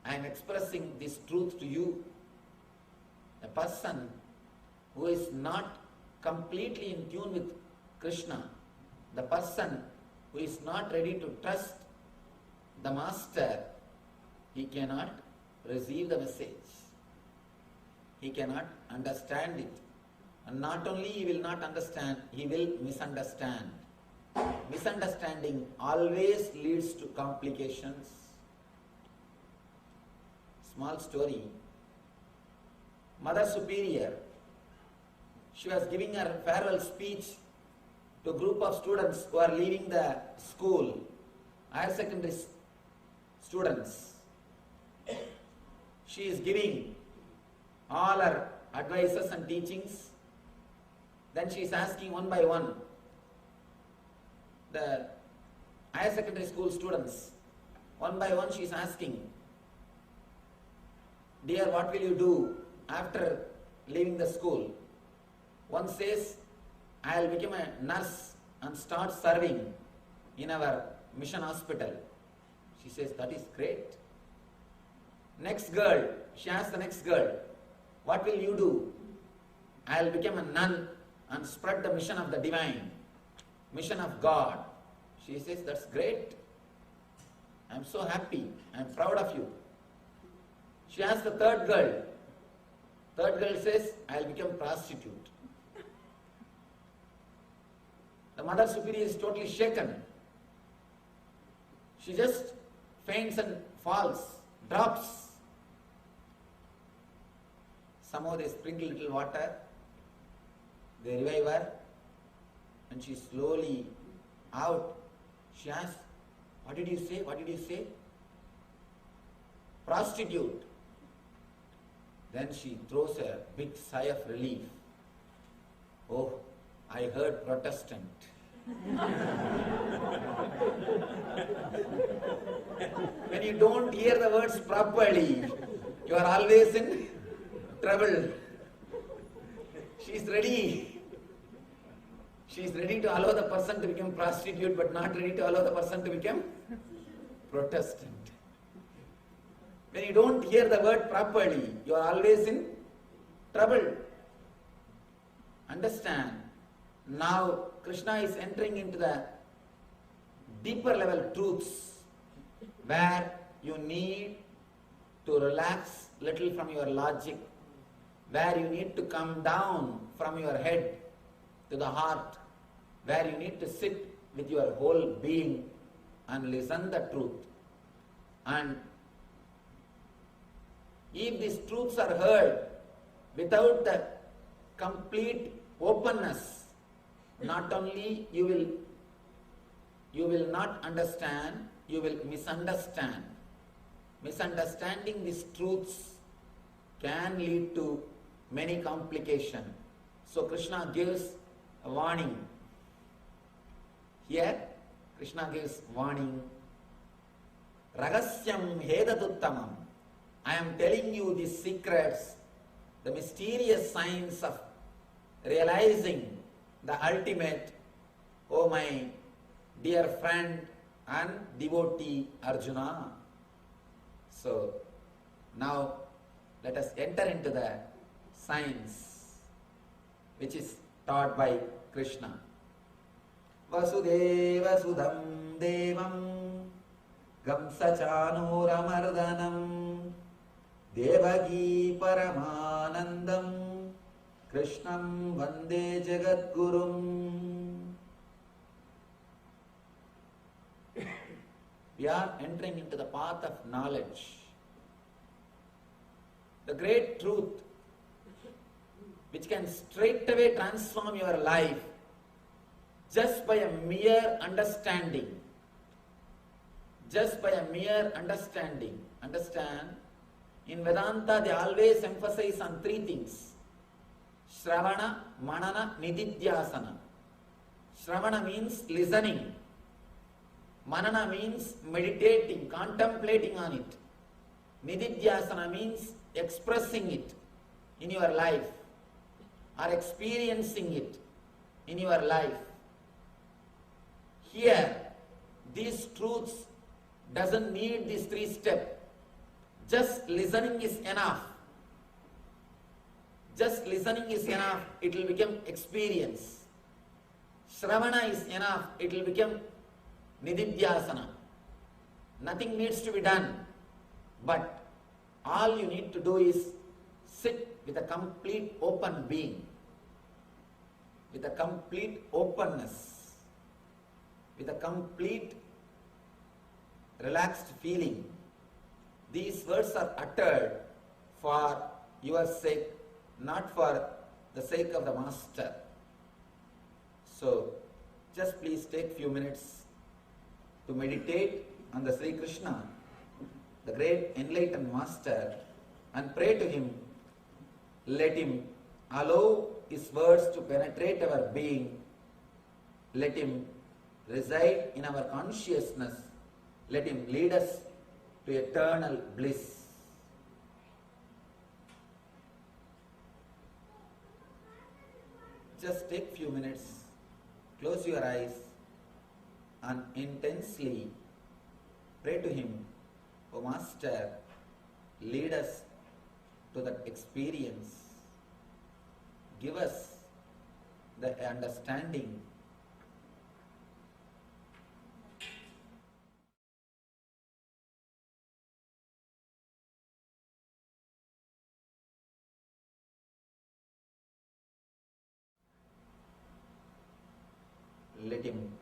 I am expressing this truth to you. A person who is not completely in tune with Krishna, the person who is not ready to trust the master, he cannot receive the message. He cannot understand it. And not only he will not understand, he will misunderstand. Misunderstanding always leads to complications. Small story. Mother Superior, she was giving her farewell speech to a group of students who are leaving the school, higher secondary students. She is giving all her advices and teachings. Then she is asking one by one the higher secondary school students. One by one she is asking, "Dear, what will you do after leaving the school?" One says, "I will become a nurse and start serving in our mission hospital." She says, "That is great." Next girl, she asks the next girl, "What will you do?" "I will become a nun and spread the mission of the divine, mission of God." She says, "That's great. I am so happy. I am proud of you." She asks the third girl. Third girl says, "I will become prostitute." The Mother Superior is totally shaken. She just faints and falls, drops. Somehow they sprinkle little water, they revive her, and she slowly out. She asks, "What did you say? What did you say?" "Prostitute." Then she throws a big sigh of relief. "Oh, I heard Protestant." When you don't hear the words properly, you are always in trouble. She is ready. She is ready to allow the person to become prostitute, but not ready to allow the person to become Protestant. When you don't hear the word properly, you are always in trouble. Understand? Now Krishna is entering into the deeper level truths where you need to relax little from your logic, where you need to come down from your head to the heart, where you need to sit with your whole being and listen the truth. And if these truths are heard without the complete openness, not only you will not understand, you will misunderstand. Misunderstanding these truths can lead to many complications. So Krishna gives a warning. Here Krishna gives warning. Ragasyam hedaduttamam. I am telling you these secrets, the mysterious science of realizing the ultimate, O my dear friend and devotee Arjuna. So now let us enter into the science which is taught by Krishna. Vasudeva sudam devam gamsachanuramardanam devagi paramanandam Krishnam vande jagadgurum. We are entering into the path of knowledge. The great truth which can straightaway transform your life just by a mere understanding. Just by a mere understanding. Understand? In Vedanta they always emphasize on three things. Shravana, Manana, Nididhyasana. Shravana means listening. Manana means meditating, contemplating on it. Nididhyasana means expressing it in your life or experiencing it in your life. Here, these truths doesn't need these three steps. Just listening is enough. Just listening is enough, it will become experience. Shravana is enough, it will become nididhyasana. Nothing needs to be done, but all you need to do is sit with a complete open being, with a complete openness, with a complete relaxed feeling. These words are uttered for your sake, not for the sake of the master. So, just please take few minutes to meditate on the Sri Krishna, the great enlightened master, and pray to him. Let him allow his words to penetrate our being. Let him reside in our consciousness. Let him lead us to eternal bliss. Just take few minutes, close your eyes and intensely pray to him. O Master, lead us to that experience. Give us the understanding. Let him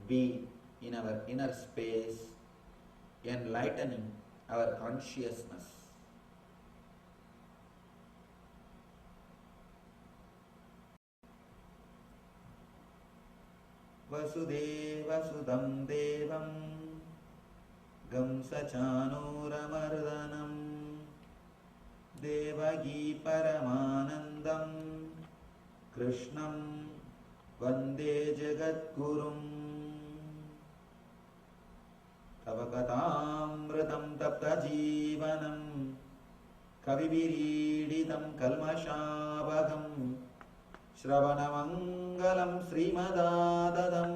be in our inner space, enlightening our consciousness. Vasudevasudam devam gamsachanuramardanam devagi paramanandam krishnam Vande Jagadgurum Tavakatamritam tapta jivanam Kavivirididam kalmashabhagam Shravanamangalam Srimadadadam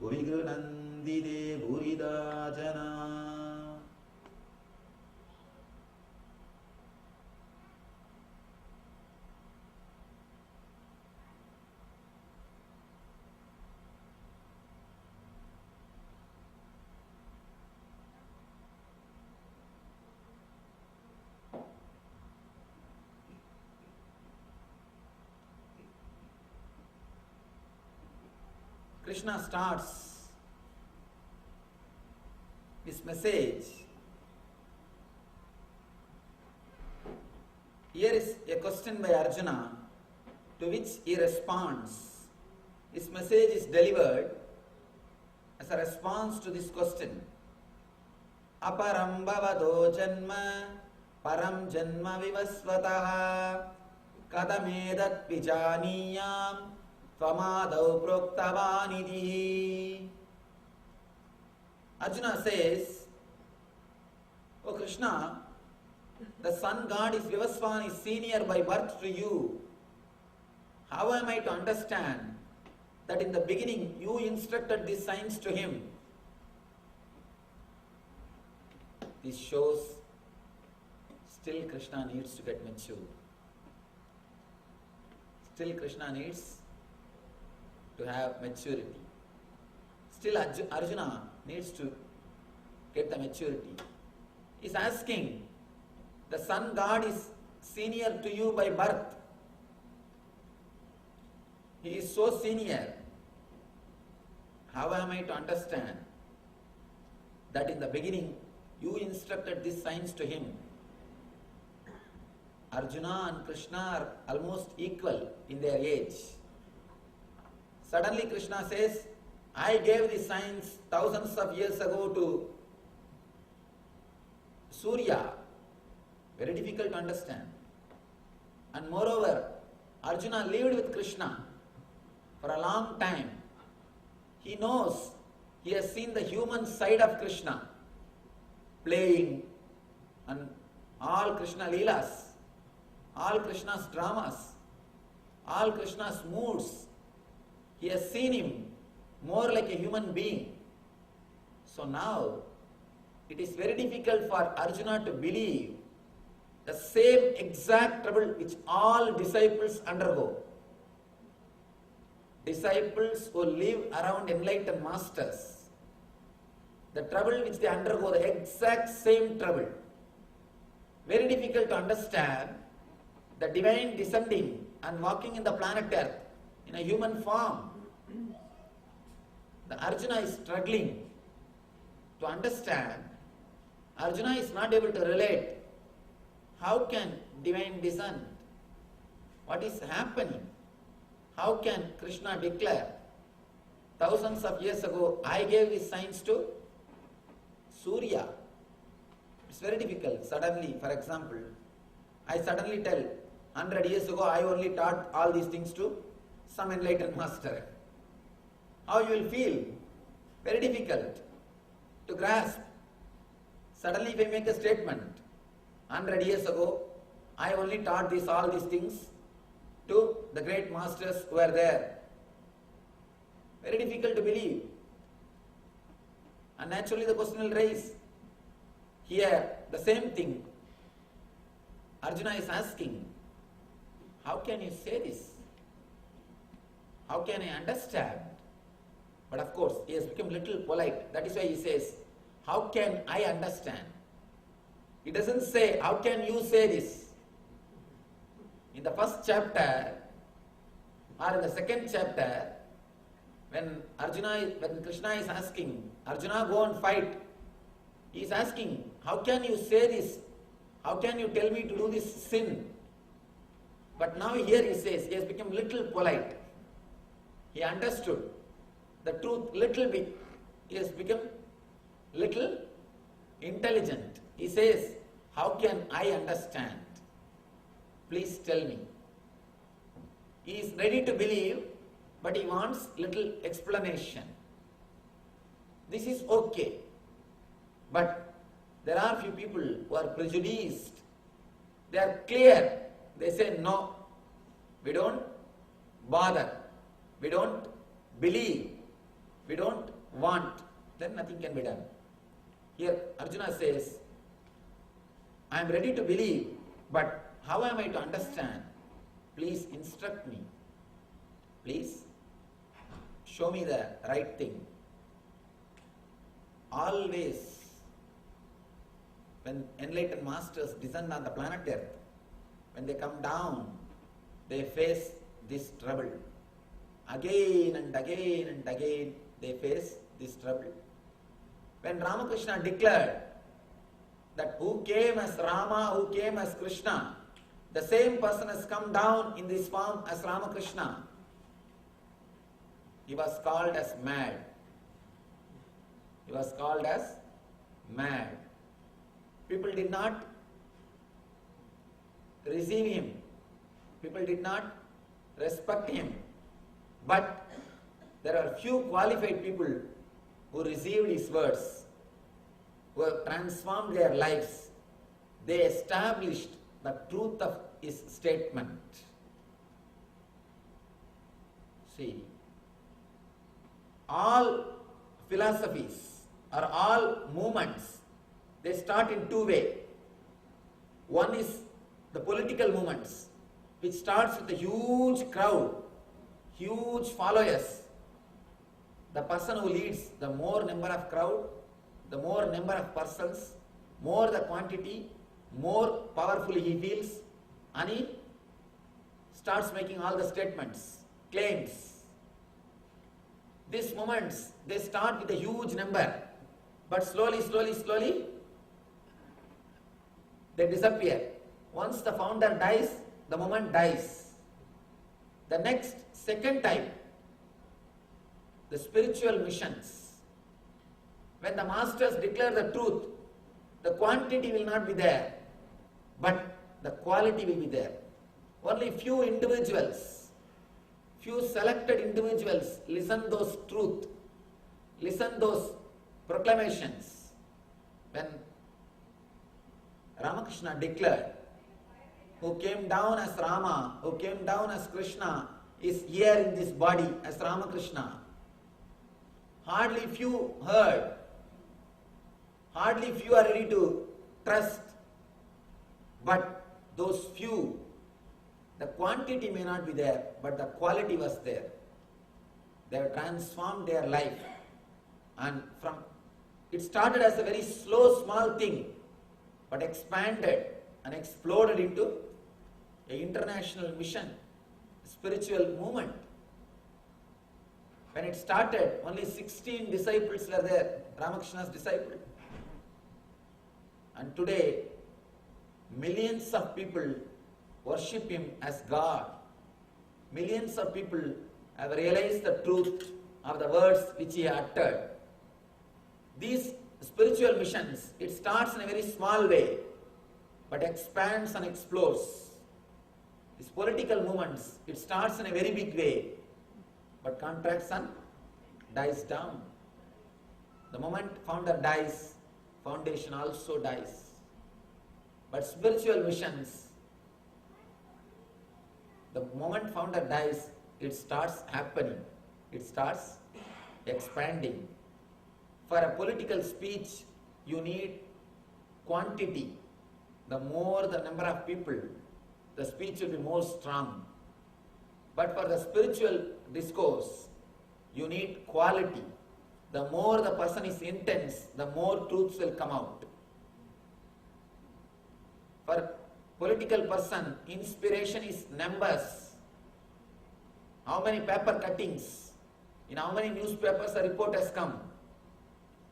Bhuvigrunandide Bhuridajana. Krishna starts his message. Here is a question by Arjuna, to which he responds. His message is delivered as a response to this question. Aparam bhavado janma param janma vivasvataha kadamedat vijaniyam Tvamadau proktavanidhi. Arjuna says, O Krishna, the sun god is Vivasvan, is senior by birth to you. How am I to understand that in the beginning you instructed these signs to him? This shows still Krishna needs to get mature. Still Krishna needs to have maturity. Still Arjuna needs to get the maturity. He is asking, the sun god is senior to you by birth. He is so senior. How am I to understand that in the beginning you instructed these signs to him? Arjuna and Krishna are almost equal in their age. Suddenly Krishna says, I gave these signs thousands of years ago to Surya. Very difficult to understand. And moreover, Arjuna lived with Krishna for a long time. He knows, he has seen the human side of Krishna, playing and all Krishna Leelas, all Krishna's dramas, all Krishna's moods. He has seen him more like a human being. So now, it is very difficult for Arjuna to believe the same exact trouble which all disciples undergo. Disciples who live around enlightened masters, the trouble which they undergo, the exact same trouble. Very difficult to understand the divine descending and walking in the planet Earth in a human form. The Arjuna is struggling to understand. Arjuna is not able to relate. How can divine descend? What is happening? How can Krishna declare, thousands of years ago, I gave these signs to Surya? It's very difficult. Suddenly, for example, I suddenly tell, 100 years ago, I only taught all these things to some enlightened master. How you will feel? Very difficult to grasp. Suddenly, if I make a statement, 100 years ago, I only taught all these things to the great masters who are there. Very difficult to believe. And naturally the question will rise. Here, the same thing. Arjuna is asking, how can you say this? How can I understand? But of course, he has become little polite. That is why he says, how can I understand? He doesn't say, how can you say this? In the first chapter, or in the second chapter, when Krishna is asking, Arjuna, go and fight, he is asking, how can you say this? How can you tell me to do this sin? But now here he says, he has become little polite. He understood the truth little bit. He has become little intelligent. He says, how can I understand? Please tell me. He is ready to believe, but he wants little explanation. This is okay. But there are few people who are prejudiced. They are clear. They say, no, we don't bother. We don't believe. We don't want. Then nothing can be done. Here Arjuna says, I am ready to believe, but how am I to understand? Please instruct me. Please show me the right thing. Always, when enlightened masters descend on the planet Earth, when they come down, they face this trouble. Again and again and again, they face this trouble. When Ramakrishna declared that who came as Rama, who came as Krishna, the same person has come down in this form as Ramakrishna. He was called as mad. He was called as mad. People did not receive him. People did not respect him. But there are few qualified people who received his words, who have transformed their lives. They established the truth of his statement. See, all philosophies or all movements, they start in two ways. One is the political movements, which starts with a huge crowd, huge followers. The person who leads, the more number of crowd, the more number of persons, more the quantity, more powerfully he feels, and he starts making all the statements, claims. These movements, they start with a huge number, but slowly, they disappear. Once the founder dies, the movement dies. The next, second time, the spiritual missions. When the masters declare the truth, the quantity will not be there, but the quality will be there. Only few individuals, few selected individuals listen those truth, listen those proclamations. When Ramakrishna declared, who came down as Rama, who came down as Krishna, is here in this body as Ramakrishna. Hardly few heard. Hardly few are ready to trust. But those few, the quantity may not be there, but the quality was there. They have transformed their life. And it started as a very slow, small thing, but expanded and exploded into an international mission, spiritual movement. When it started, only 16 disciples were there, Ramakrishna's disciples. And today, millions of people worship him as God. Millions of people have realized the truth of the words which he uttered. These spiritual missions, it starts in a very small way, but expands and explodes. These political movements, it starts in a very big way, but contracts and dies down. The moment founder dies, foundation also dies. But spiritual missions, the moment founder dies, it starts happening. It starts expanding. For a political speech, you need quantity. The more the number of people, the speech will be more strong. But for the spiritual discourse, you need quality. The more the person is intense, the more truths will come out. For political person, inspiration is numbers. How many paper cuttings, in how many newspapers a report has come,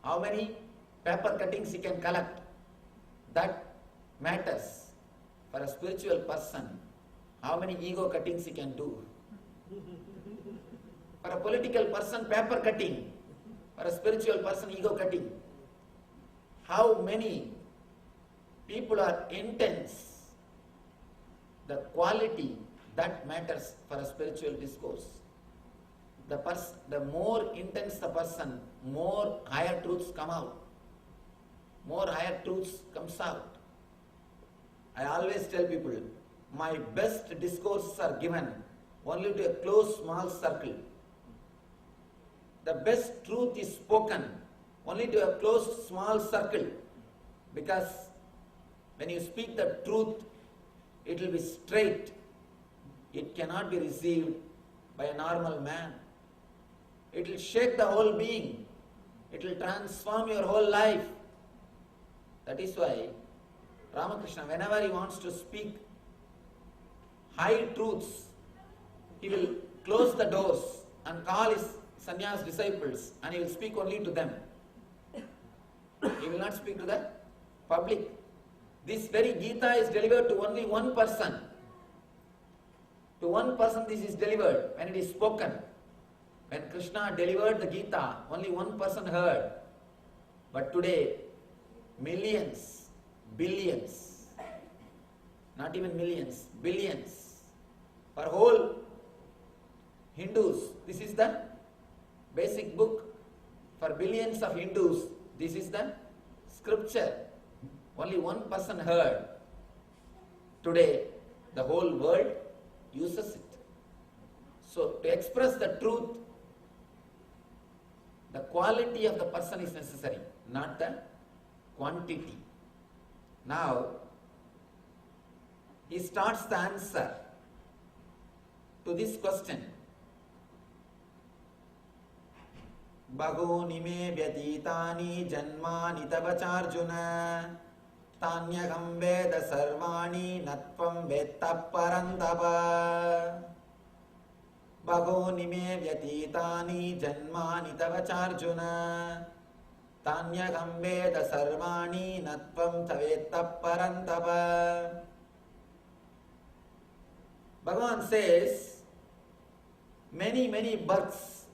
how many paper cuttings he can collect, that matters. For a spiritual person, how many ego cuttings he can do. For a political person, paper cutting. For a spiritual person, ego cutting. How many people are intense. The quality, that matters for a spiritual discourse. The more intense the person, more higher truths come out. More higher truths comes out. I always tell people, my best discourses are given only to a close small circle. The best truth is spoken only to a close small circle, because when you speak the truth, it will be straight. It cannot be received by a normal man. It will shake the whole being. It will transform your whole life. That is why Ramakrishna, whenever he wants to speak high truths, he will close the doors and call his sannyas disciples, and he will speak only to them. He will not speak to the public. This very Gita is delivered to only one person. To one person this is delivered when it is spoken. When Krishna delivered the Gita, only one person heard. But today, millions, billions, not even millions, billions. For whole Hindus, this is the basic book. For billions of Hindus, this is the scripture. Only one person heard. Today, the whole world uses it. So, to express the truth, the quality of the person is necessary, not the quantity. Now, he starts the answer to this question. Bhagoni me vyatitani janmani tavacharjuna tanyagam veda sarvani natvam vetta parantava. Bhagoni me vyatitani janmani tavacharjuna tanyagam veda sarvani natvam tavetta parantava. Bhagavan says, many births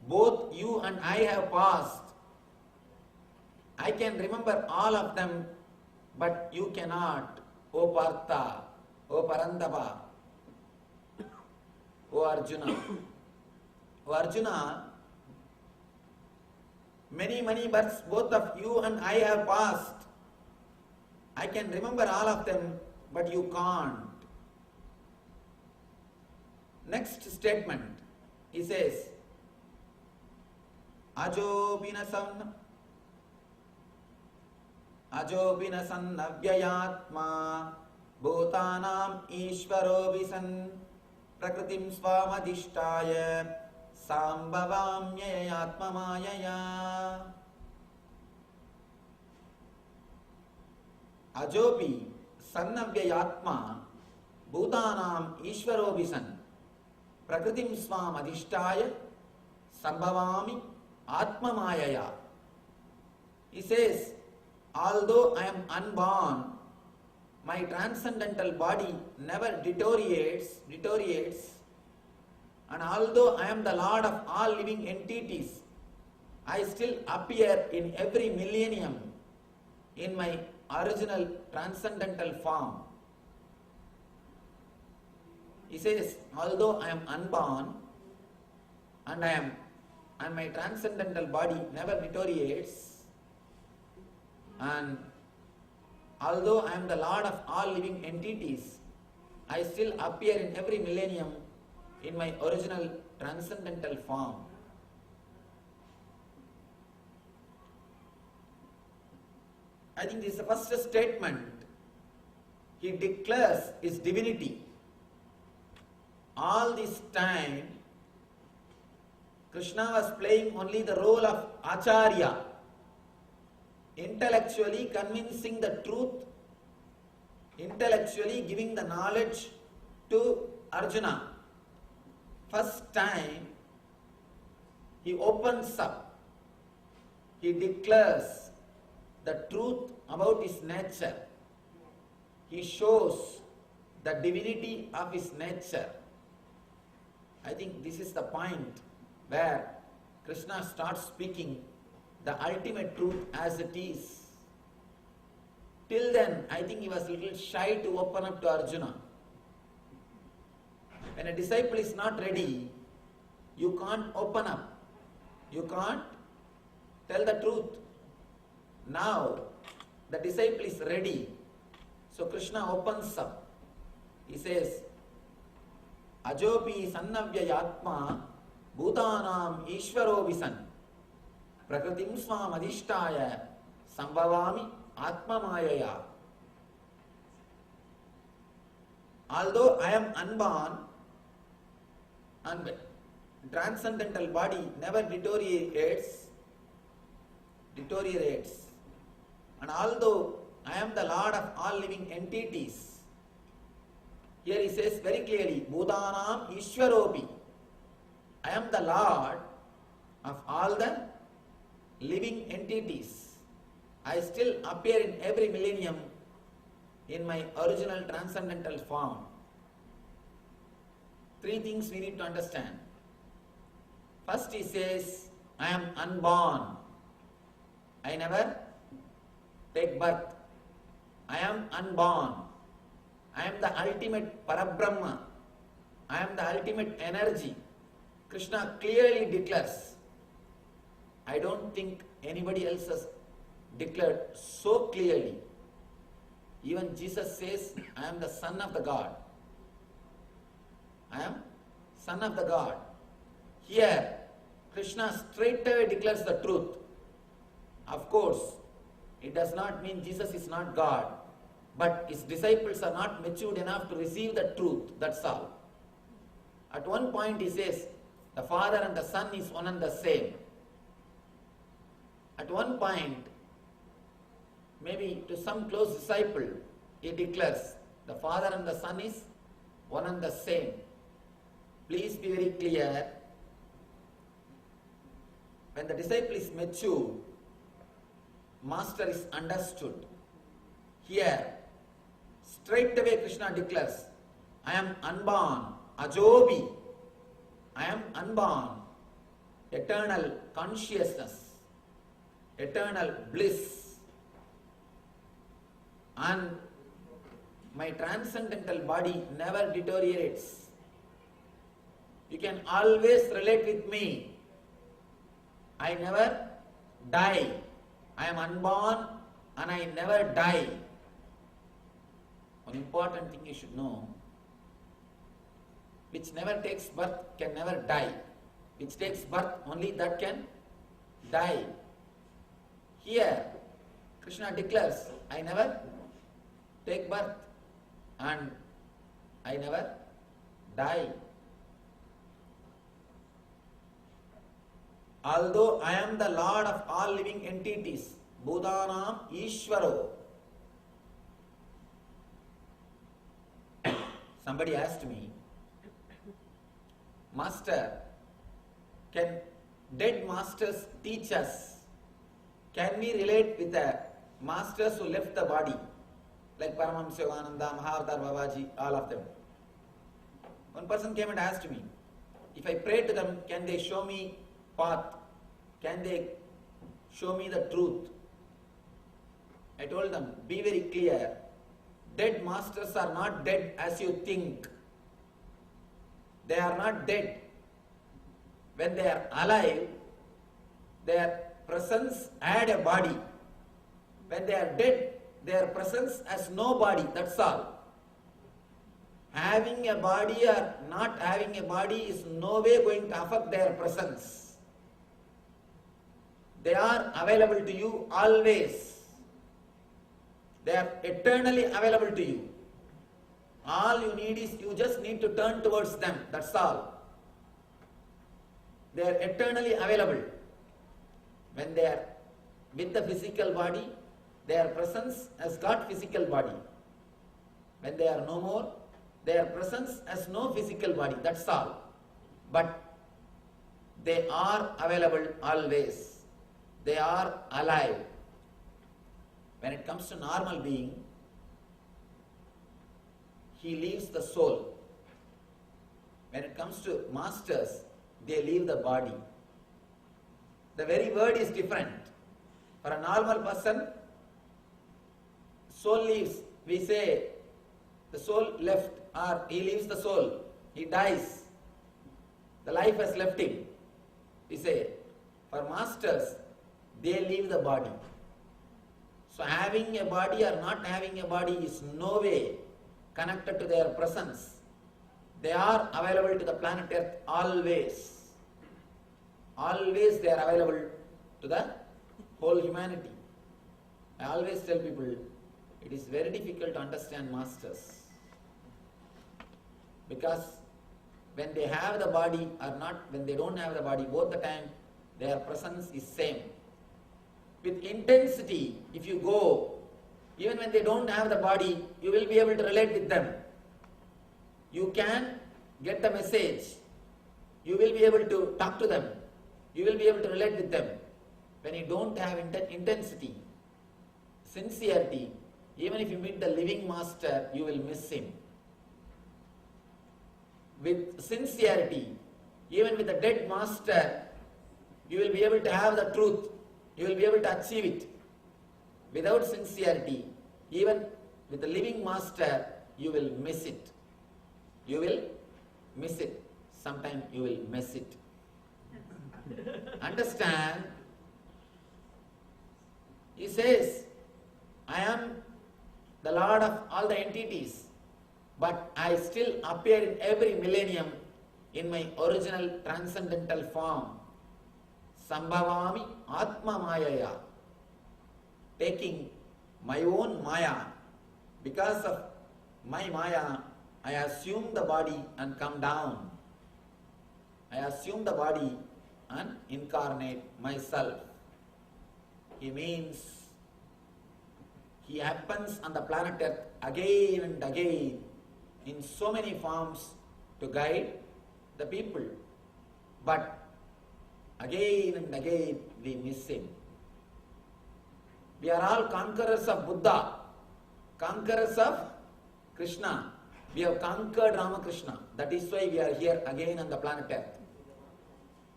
both you and I have passed. I can remember all of them, but you cannot, O Partha, O Parandava, O Arjuna. O Arjuna, many births both of you and I have passed. I can remember all of them, but you can't. Next statement, he says, Ajo binasam Ajopi na sannavyayatma bhutanam ishvaro visan prakritim svamadhishtaya sambhavamyayatma mayaya. Ajopi sannavyayatma bhutanam ishvaro visan prakritim svamadhishtaya sambhavami atma mayaya. He says, although I am unborn, my transcendental body never deteriorates, and although I am the Lord of all living entities, I still appear in every millennium in my original transcendental form. He says, although I am unborn and my transcendental body never deteriorates, and although I am the Lord of all living entities, I still appear in every millennium in my original transcendental form. I think this is the first statement. He declares his divinity. All this time, Krishna was playing only the role of Acharya, intellectually convincing the truth, intellectually giving the knowledge to Arjuna. First time, he opens up, he declares the truth about his nature. He shows the divinity of his nature. I think this is the point where Krishna starts speaking the ultimate truth as it is. Till then, I think he was a little shy to open up to Arjuna. When a disciple is not ready, you can't open up. You can't tell the truth. Now, the disciple is ready. So Krishna opens up. He says, Ajopi sannavyayatma bhutanam ishvaro visan prakritim swam adhishtaya sambhavami atma mayaya. Although I am unborn and transcendental body never deteriorates, and although I am the Lord of all living entities, here he says very clearly, Bhutanam Ishwaropi. I am the Lord of all the living entities. I still appear in every millennium in my original transcendental form. Three things we need to understand. First he says, I am unborn. I never take birth. I am unborn. I am the ultimate Parabrahma. I am the ultimate energy. Krishna clearly declares. I don't think anybody else has declared so clearly. Even Jesus says, I am the Son of the God. I am Son of the God. Here, Krishna straightaway declares the truth. Of course, it does not mean Jesus is not God, but his disciples are not matured enough to receive the truth, that's all. At one point he says, the Father and the Son is one and the same. At one point, maybe to some close disciple, he declares, the Father and the Son is one and the same. Please be very clear. When the disciple is mature, Master is understood. Here, straight away Krishna declares, I am unborn, Ajobi. I am unborn, eternal consciousness, eternal bliss. And my transcendental body never deteriorates. You can always relate with me. I never die. I am unborn and I never die. One important thing you should know, which never takes birth can never die. Which takes birth only that can die. Here, Krishna declares, I never take birth and I never die. Although I am the Lord of all living entities, Bhutanam Ishvaro. Somebody asked me, Master, can dead masters teach us? Can we relate with the masters who left the body? Like Paramahamsa Yogananda, Mahavatar Babaji, all of them. One person came and asked me, if I pray to them, can they show me path? Can they show me the truth? I told them, be very clear. Dead masters are not dead as you think. They are not dead. When they are alive, their presence had a body. When they are dead, their presence has no body, that's all. Having a body or not having a body is no way going to affect their presence. They are available to you always. They are eternally available to you. All you need is, you just need to turn towards them, that's all. They are eternally available. When they are with the physical body, their presence has got physical body. When they are no more, their presence has no physical body, that's all. But they are available always. They are alive. When it comes to normal being, he leaves the soul. When it comes to masters, they leave the body. The very word is different. For a normal person, soul leaves. We say the soul left, or he leaves the soul. He dies. The life has left him. We say, for masters, they leave the body. So having a body or not having a body is no way connected to their presence. They are available to the planet Earth always. Always they are available to the whole humanity. I always tell people, it is very difficult to understand masters. Because when they have the body or not, when they don't have the body, both the time their presence is same. With intensity, if you go, even when they don't have the body, you will be able to relate with them. You can get the message. You will be able to talk to them. You will be able to relate with them. When you don't have intensity, sincerity, even if you meet the living master, you will miss him. With sincerity, even with the dead master, you will be able to have the truth. You will be able to achieve it. Without sincerity, even with the living master, you will miss it. You will miss it. Sometimes you will miss it. Understand? He says, I am the Lord of all the entities, but I still appear in every millennium in my original transcendental form. Sambhavami Atma Mayaya, taking my own Maya. Because of my Maya, I assume the body and come down. I assume the body and incarnate myself. He means he happens on the planet Earth again and again in so many forms to guide the people. But again and again we miss him. We are all conquerors of Buddha, conquerors of Krishna. We have conquered Ramakrishna. That is why we are here again on the planet Earth.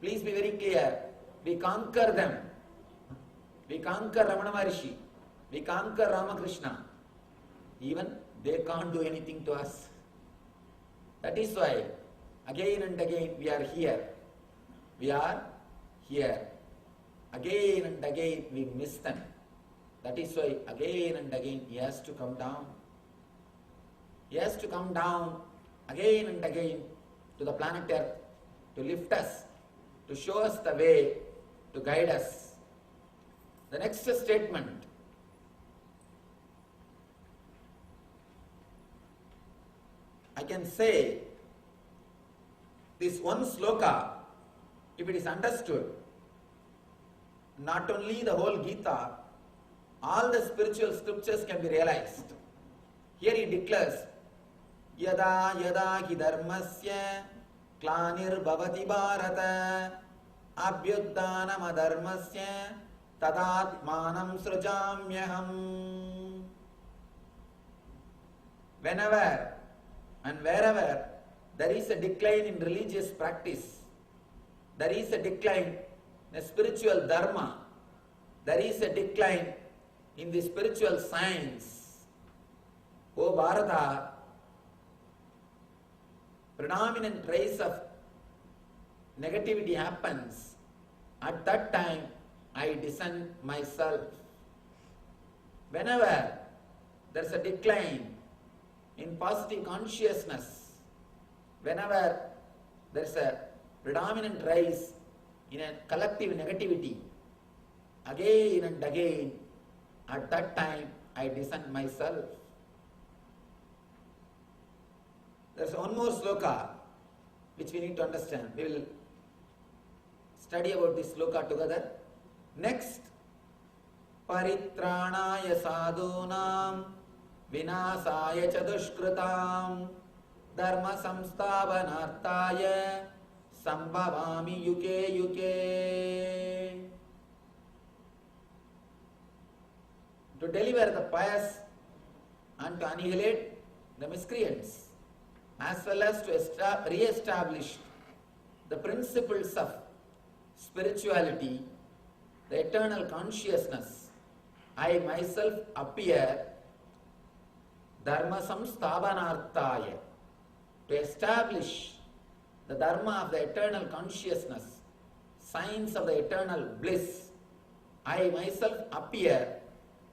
Please be very clear. We conquer them. We conquer Ramana Maharishi. We conquer Ramakrishna. Even they can't do anything to us. That is why again and again we are here. We are here. Again and again we miss them. That is why again and again he has to come down. He has to come down again and again to the planet Earth to lift us, to show us the way, to guide us. The next statement, I can say this one sloka, if it is understood, not only the whole Gita, all the spiritual scriptures can be realized. Here he declares, Yada yada hi dharmasya klanir bhavati bharata abhyudhanam adharmasya tadatmanam srujamyaham. Whenever and wherever there is a decline in religious practice, there is a decline in spiritual dharma, there is a decline in the spiritual science. O Bharata, predominant rise of negativity happens. At that time, I dissent myself. Whenever there is a decline in positive consciousness, whenever there is a predominant rise in a collective negativity, again and again, at that time, I dissent myself. There is one more sloka which we need to understand. We will study about this sloka together. Next, Paritranaya sadhunam vinasaya cha dushkritam dharma samsthavanarthaya sambhavami yuke yuke. To deliver the pious and to annihilate the miscreants, as well as to re-establish the principles of spirituality, the eternal consciousness, I myself appear dharma samsthavanarthaya, to establish the dharma of the eternal consciousness, science of the eternal bliss. I myself appear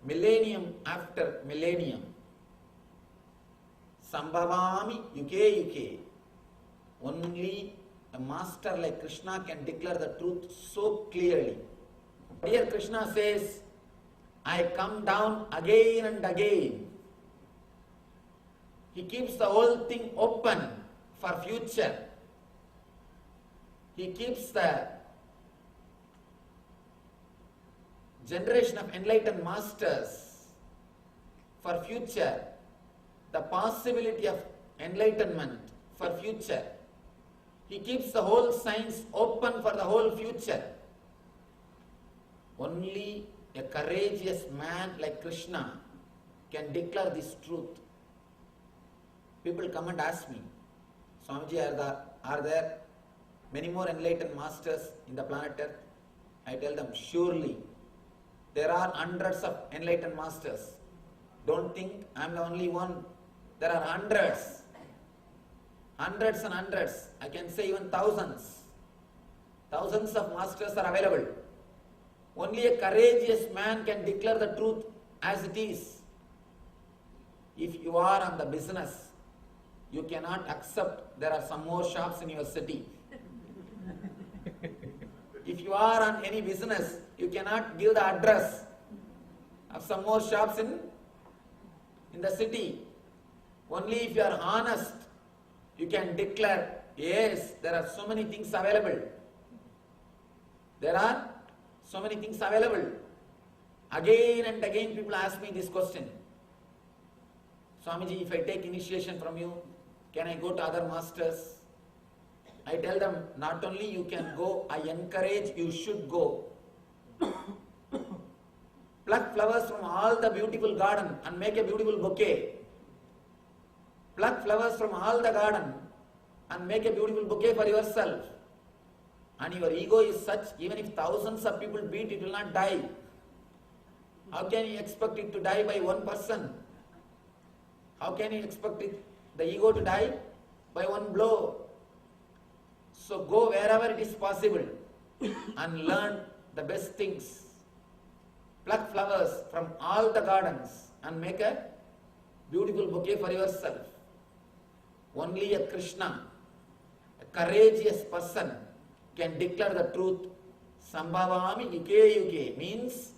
millennium after millennium. Sambhavami yuke yuke. Only a master like Krishna can declare the truth so clearly. Here Krishna says, I come down again and again. He keeps the whole thing open for future. He keeps the generation of enlightened masters for future, the possibility of enlightenment for future. He keeps the whole science open for the whole future. Only a courageous man like Krishna can declare this truth. People come and ask me, Swamiji, are there many more enlightened masters in the planet Earth? I tell them, surely. There are hundreds of enlightened masters. Don't think I am the only one. There are hundreds. Hundreds and hundreds. I can say even thousands. Thousands of masters are available. Only a courageous man can declare the truth as it is. If you are on the business, you cannot accept there are some more shops in your city. If you are on any business, you cannot give the address of some more shops in the city. Only if you are honest, you can declare, yes, there are so many things available. There are so many things available. Again and again people ask me this question. Swamiji, if I take initiation from you, can I go to other masters? I tell them, not only you can go, I encourage you should go. Pluck flowers from all the beautiful garden and make a beautiful bouquet. Pluck flowers from all the garden and make a beautiful bouquet for yourself. And your ego is such, even if thousands of people beat, it will not die. How can you expect it to die by one person? How can you expect the ego to die by one blow? So go wherever it is possible and learn the best things. Pluck flowers from all the gardens and make a beautiful bouquet for yourself. Only a Krishna, a courageous person, can declare the truth. Sambhavami yuke yuke means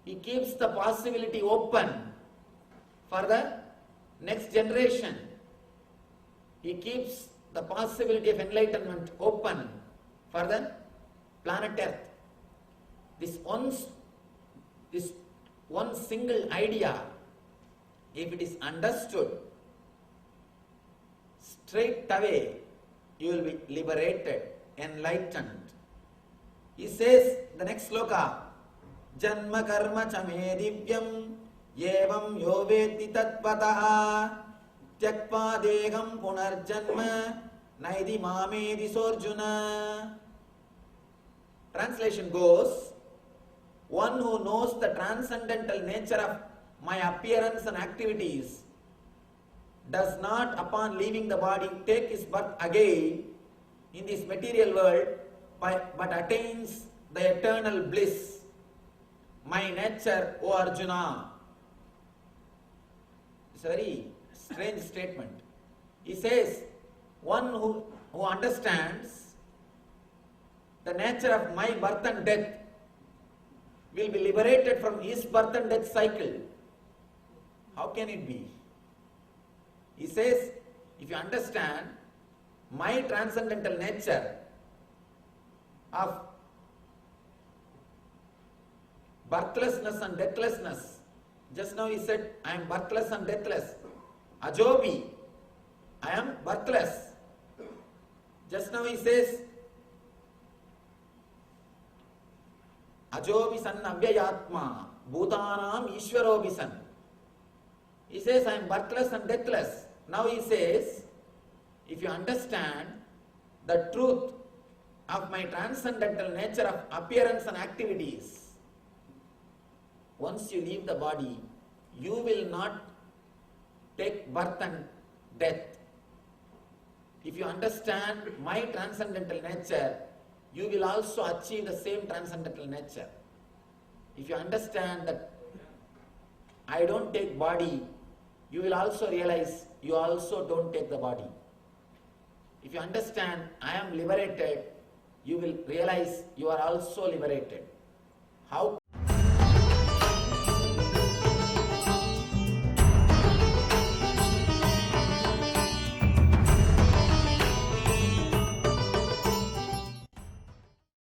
he keeps the possibility open for the next generation. he keeps the possibility of enlightenment open for the planet Earth. This one single idea, if it is understood, straight away you will be liberated, enlightened. He says, the next sloka, Janma karma chame divyam yevam yoveti tatpataha tyakpa deham punarjanma naidi mamedi sorjuna. Translation goes, one who knows the transcendental nature of my appearance and activities does not, upon leaving the body, take his birth again in this material world, but attains the eternal bliss. My nature, O Arjuna. It's a very strange statement. He says, one who understands the nature of my birth and death will be liberated from his birth and death cycle. How can it be? He says, if you understand my transcendental nature of birthlessness and deathlessness, just now he said, I am birthless and deathless. Ajobi, I am birthless. Just now he says, Ajobi san avyayatma, bhutanam ishwarobi san. He says, I am birthless and deathless. Now he says, if you understand the truth of my transcendental nature of appearance and activities, once you leave the body, you will not take birth and death. If you understand my transcendental nature, you will also achieve the same transcendental nature. If you understand that I don't take body, you will also realize you also don't take the body. If you understand I am liberated, you will realize you are also liberated. How